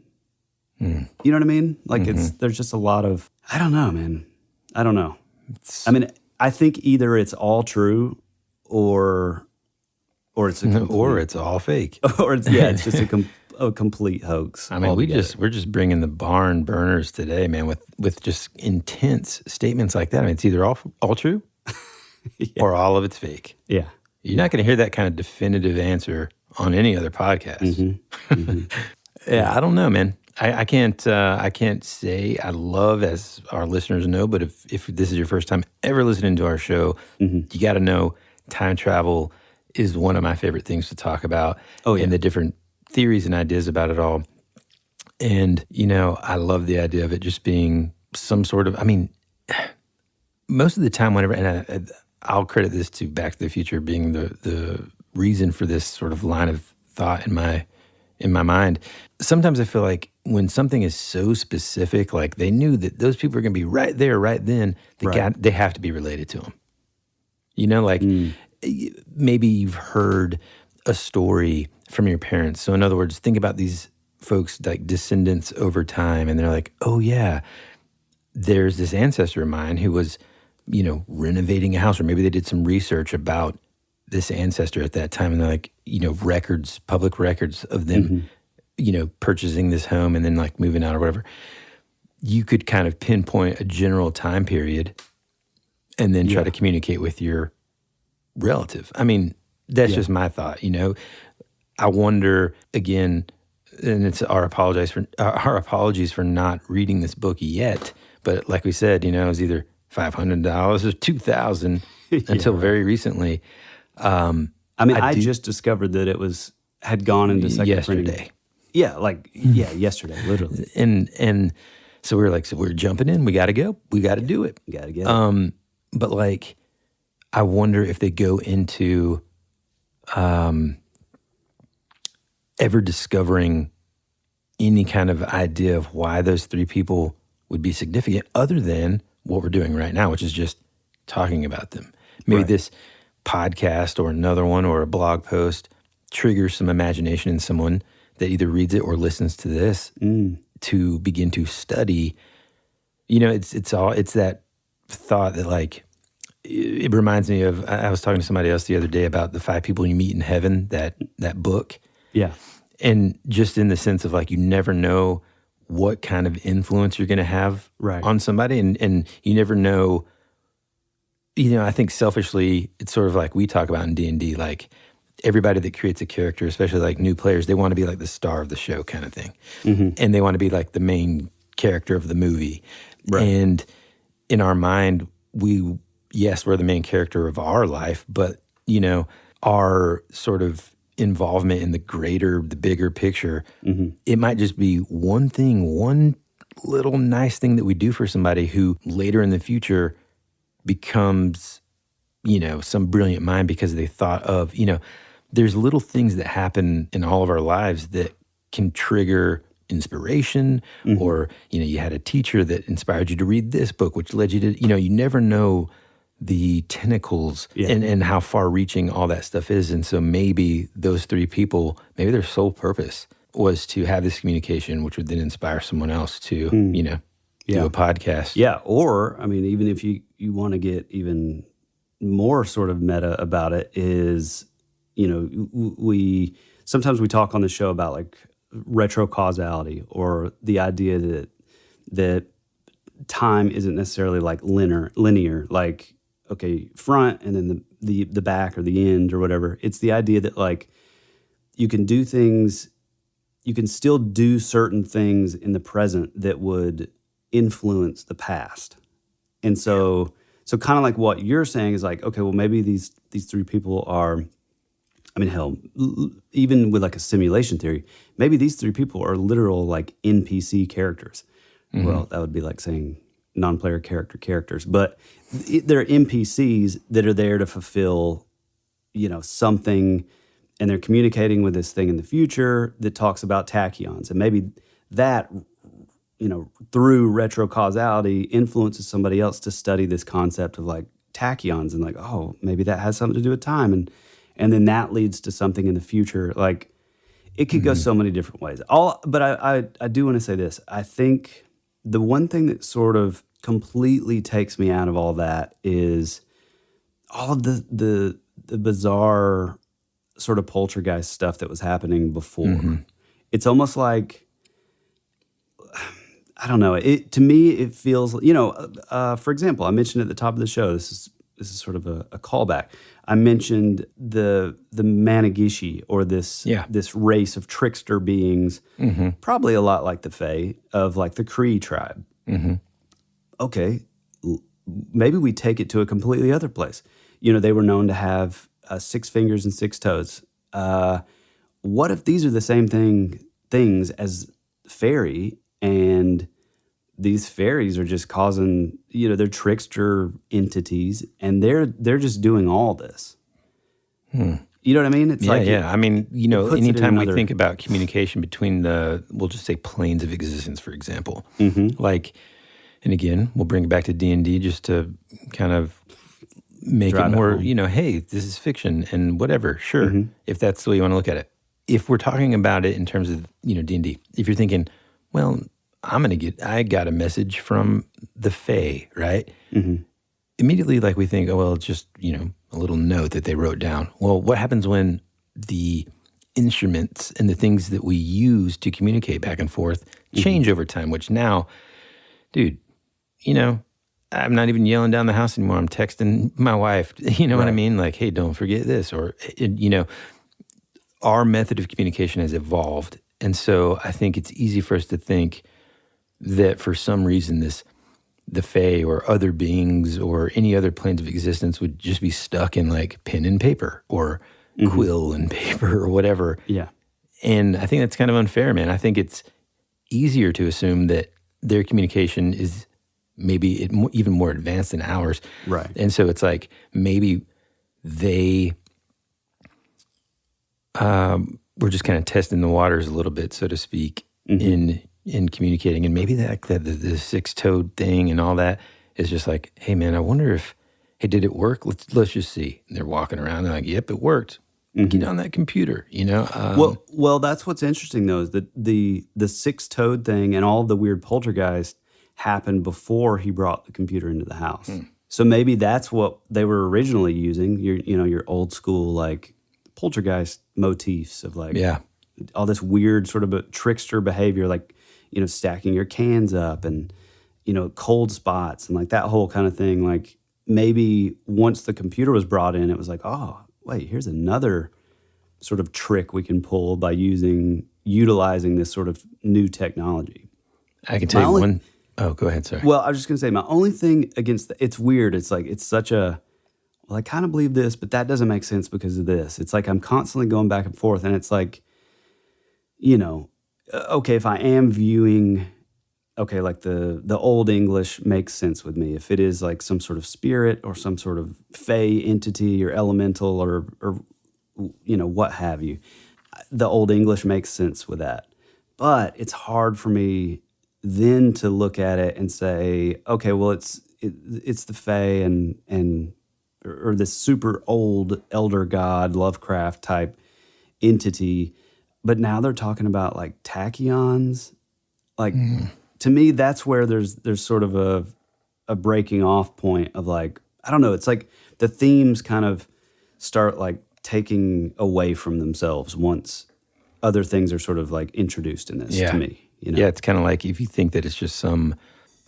You know what I mean? Like there's just a lot of, I don't know, man. I don't know. I mean, I think either it's all true or it's or it's all fake. Or it's just a complete hoax. I mean, we're just bringing the barn burners today, man, with just intense statements like that. I mean, it's either all true or all of it's fake. Yeah. You're not going to hear that kind of definitive answer on any other podcast. Yeah, I don't know, man. I can't say I love, as our listeners know, but if this is your first time ever listening to our show, you got to know time travel is one of my favorite things to talk about. Oh, yeah. And the different theories and ideas about it all. And, I love the idea of it just being some sort of, most of the time whenever, and I'll credit this to Back to the Future being the reason for this sort of line of thought in my mind. Sometimes I feel like when something is so specific, like they knew that those people are going to be right there, right then, they have to be related to them. Maybe you've heard a story from your parents. So in other words, think about these folks like descendants over time, and they're like, oh yeah, there's this ancestor of mine who was, renovating a house, or maybe they did some research about this ancestor at that time, and they're like, records, public records of them, purchasing this home and then like moving out or whatever. You could kind of pinpoint a general time period and then try to communicate with your relative. That's just my thought, I wonder, again, and it's our apologies for not reading this book yet, but like we said, it was either $500 or $2,000 until very recently. I just discovered that it had gone into second printing. Yesterday. Yeah, yesterday, literally. And so we were like, we're jumping in. We got to go. We got to do it. Got to get it. But like, I wonder if they go into ever discovering any kind of idea of why those three people would be significant other than what we're doing right now, which is just talking about them. Maybe this podcast or another one or a blog post triggers some imagination in someone that either reads it or listens to this to begin to study. It's that thought that like, it reminds me of, I was talking to somebody else the other day about the 5 people you meet in heaven, that book. Yeah. And just in the sense of like, you never know what kind of influence you're going to have on somebody. And you never know, I think selfishly, it's sort of like we talk about in D&D, like everybody that creates a character, especially like new players, they want to be like the star of the show kind of thing. Mm-hmm. And they want to be like the main character of the movie. Right. And in our mind, we're the main character of our life, but, our sort of involvement in the bigger picture, it might just be one little nice thing that we do for somebody who later in the future becomes, some brilliant mind because they thought of, there's little things that happen in all of our lives that can trigger inspiration, or, you had a teacher that inspired you to read this book, which led you to, you never know the tentacles and how far-reaching all that stuff is. And so maybe those 3 people, maybe their sole purpose was to have this communication, which would then inspire someone else to, do a podcast. Yeah, or, even if you want to get even more sort of meta about it is, sometimes we talk on the show about like retrocausality, or the idea that time isn't necessarily like linear, like, okay, front and then the back or the end or whatever. It's the idea that like you can still do certain things in the present that would influence the past. And so kind of like what you're saying is like, okay, well maybe these 3 people are, hell, even with like a simulation theory, maybe these 3 people are literal like NPC characters. Mm-hmm. Well, that would be like saying non-player characters, but they're NPCs that are there to fulfill, something, and they're communicating with this thing in the future that talks about tachyons, and maybe that, through retrocausality influences somebody else to study this concept of like tachyons, and like, oh, maybe that has something to do with time, and then that leads to something in the future. Like, it could go so many different ways. But I do want to say this. I think the one thing that sort of completely takes me out of all that is all of the bizarre sort of poltergeist stuff that was happening before. It's almost like, I don't know. To me, it feels, for example, I mentioned at the top of the show, this is sort of a callback. I mentioned the Managishi, or this race of trickster beings, probably a lot like the Fae, of like the Cree tribe. Okay, maybe we take it to a completely other place. They were known to have 6 fingers and 6 toes. What if these are the same things as fairy, and these fairies are just causing, they're trickster entities, and they're just doing all this. You know what I mean? It's I mean, anytime we think about communication between we'll just say planes of existence, for example, and again, we'll bring it back to D&D just to kind of make it more, hey, this is fiction and whatever. Sure, if that's the way you want to look at it. If we're talking about it in terms of, D&D, if you're thinking, well, I got a message from the Fae, right? Immediately, we think, oh, well, it's just, a little note that they wrote down. Well, what happens when the instruments and the things that we use to communicate back and forth change over time, which now, dude, I'm not even yelling down the house anymore. I'm texting my wife, what I mean? Hey, don't forget this. Or, our method of communication has evolved. And so I think it's easy for us to think that for some reason the Fae or other beings or any other planes of existence would just be stuck in pen and paper or quill and paper or whatever. Yeah. And I think that's kind of unfair, man. I think it's easier to assume that their communication is maybe even more advanced than ours. Right. And so it's maybe they we're just kind of testing the waters a little bit, so to speak, in communicating. And maybe the 6-toed thing and all that is just hey, man, I wonder if, hey, did it work? Let's just see. And they're walking around. They're yep, it worked. Get on that computer, Well, that's what's interesting, though, is that the 6-toed thing and all the weird poltergeist happened before he brought the computer into the house. So maybe that's what they were originally using, your old school, poltergeist motifs of all this weird sort of a trickster behavior, stacking your cans up and, cold spots and that whole kind of thing. Maybe once the computer was brought in, it was oh, wait, here's another sort of trick we can pull by utilizing this sort of new technology. I can tell you one. Oh, go ahead, sorry. Well, I was just going to say, my only thing against it's weird. It's it's such a, well, I kind of believe this, but that doesn't make sense because of this. It's I'm constantly going back and forth, and it's okay, if I am viewing, okay, the Old English makes sense with me. If it is some sort of spirit or some sort of fey entity or elemental or what have you, the Old English makes sense with that. But it's hard for me then to look at it and say, okay, well, it's the Fae and this super old elder god Lovecraft type entity, but now they're talking about tachyons. To me, that's where there's sort of a breaking off point of I don't know. It's the themes kind of start taking away from themselves once other things are sort of introduced in this. To me. Yeah, it's kind of if you think that it's just some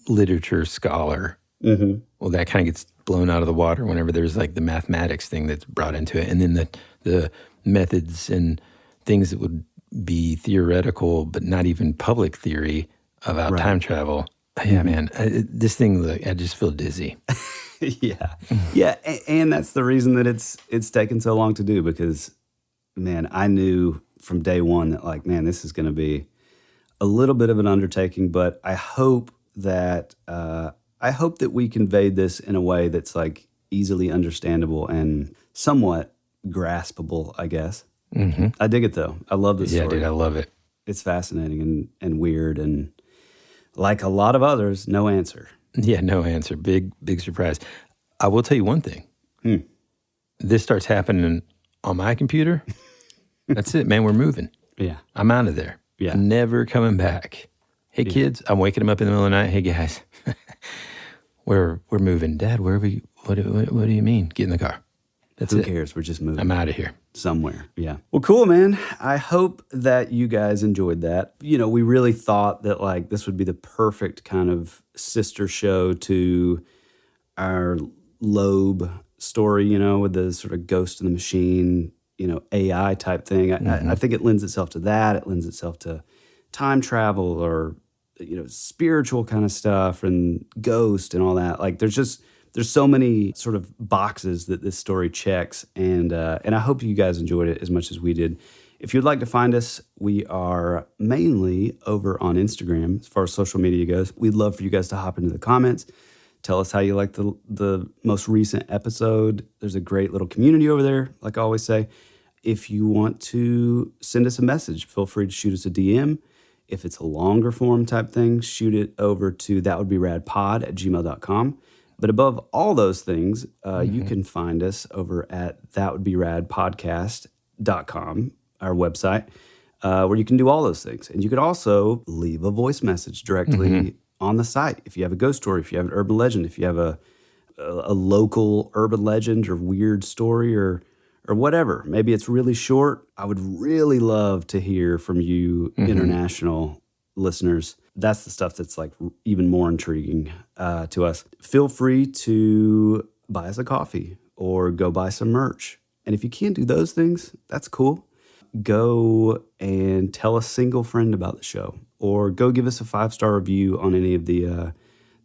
literature scholar, well, that kind of gets blown out of the water whenever there's the mathematics thing that's brought into it, and then the methods and things that would be theoretical but not even public theory about time travel. Yeah, man, this thing, I just feel dizzy. Yeah, and that's the reason that it's taken so long to do, because, man, I knew from day one that man, this is going to be a little bit of an undertaking, but I hope that we conveyed this in a way that's easily understandable and somewhat graspable, I guess. I dig it though. I love this story. Yeah, dude, I love it. It's fascinating and weird, and like a lot of others, no answer. Yeah, no answer. Big surprise. I will tell you one thing. This starts happening on my computer. That's it, man. We're moving. Yeah. I'm out of there. Yeah. I'm never coming back. Hey, kids, I'm waking them up in the middle of the night. Hey, guys, we're moving. Dad, where are we? What do you mean? Get in the car. That's Who it. cares? We're just moving. I'm out of here. Somewhere. Yeah. Well, cool, man. I hope that you guys enjoyed that. We really thought that this would be the perfect kind of sister show to our Loeb story, with the sort of ghost in the machine, AI type thing. I think it lends itself to that. It lends itself to time travel or, spiritual kind of stuff and ghost and all that. There's just there's so many sort of boxes that this story checks, and I hope you guys enjoyed it as much as we did. If you'd like to find us, we are mainly over on Instagram as far as social media goes. We'd love for you guys to hop into the comments. Tell us how you like the most recent episode. There's a great little community over there, like I always say. If you want to send us a message, feel free to shoot us a DM. If it's a longer form type thing, shoot it over to thatwouldberadpod@gmail.com. But above all those things, you can find us over at thatwouldberadpodcast.com, our website, where you can do all those things. And you could also leave a voice message directly on the site. If you have a ghost story, if you have an urban legend, if you have a local urban legend or weird story or whatever. Maybe it's really short. I would really love to hear from you international listeners. That's the stuff that's like even more intriguing to us. Feel free to buy us a coffee or go buy some merch. And if you can't do those things, that's cool. Go and tell a single friend about the show, or go give us a 5-star review on any of the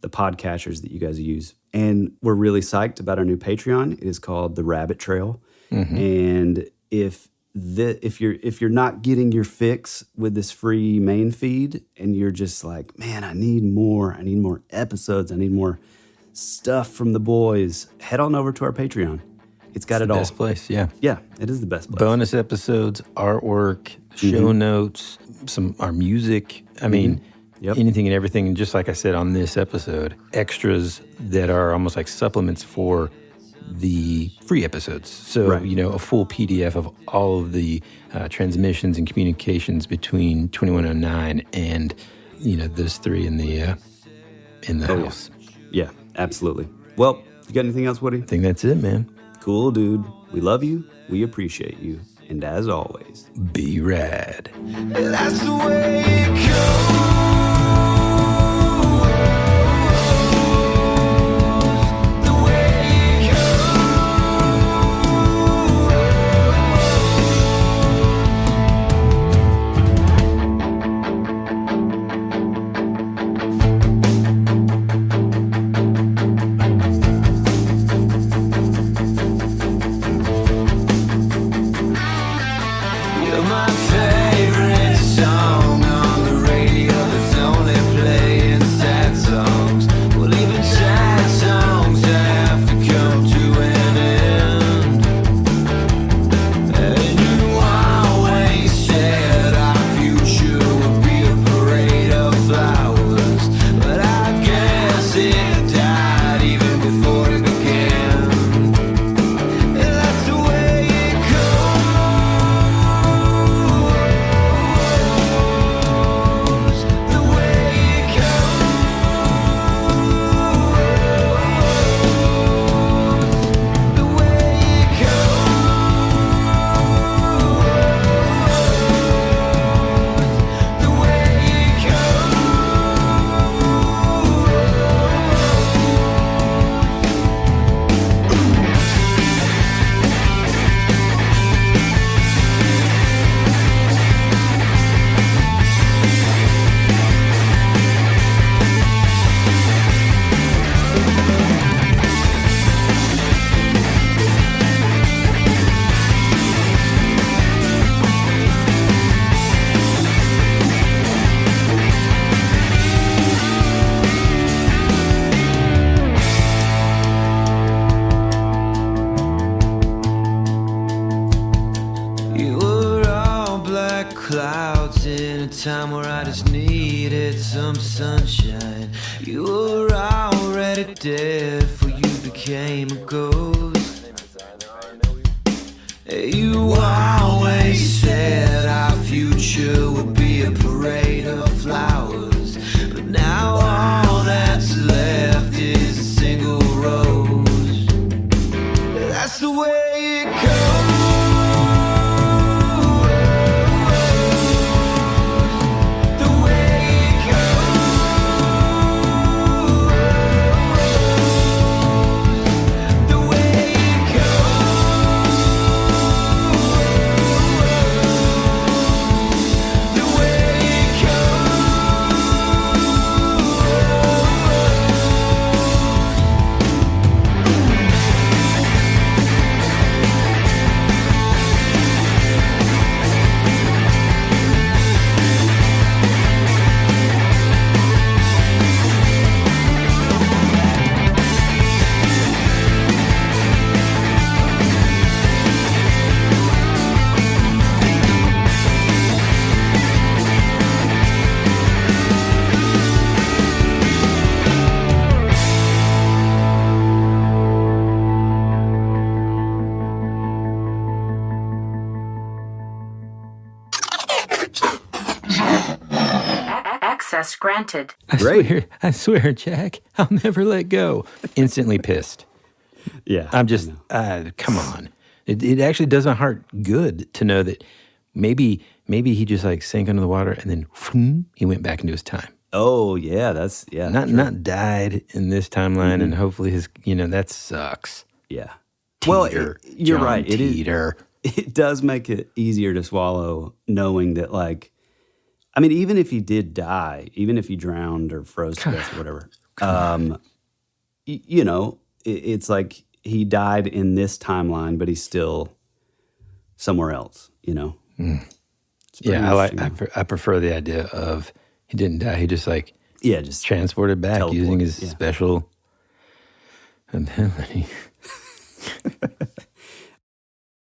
podcatchers that you guys use. And we're really psyched about our new Patreon. It is called The Rabbit Trail. And if you're not getting your fix with this free main feed, and you're just like, man, I need more episodes, I need more stuff from the boys, head on over to our Patreon. It's got it all. Best place, yeah. Yeah, it is the best place. Bonus episodes, artwork, show notes, our music. I mean, anything and everything. And just like I said on this episode, extras that are almost like supplements for the free episodes. So, a full PDF of all of the transmissions and communications between 2109 and, those three in the house. Yeah, absolutely. Well, you got anything else, Woody? I think that's it, man. Cool, dude. We love you. We appreciate you. And as always, be rad. That's the way it goes. Time where I just needed some sunshine. You were already dead before you became a ghost. You always said our future would be a parade of flowers, but now all that's left is a single rose. That's the way it goes. Access granted. I swear, Jack, I'll never let go. Instantly pissed. Yeah. I'm just, come on. It actually does my heart good to know that maybe he just like sank under the water and then he went back into his time. Oh, yeah, Not died in this timeline, and hopefully his, that sucks. Yeah. Teeter, you're John right. Teeter. It does make it easier to swallow knowing that, like, I mean, even if he did die, even if he drowned or froze to death or whatever, it's like he died in this timeline, but he's still somewhere else, Yeah, I prefer the idea of he didn't die. He just just transported back using his special ability.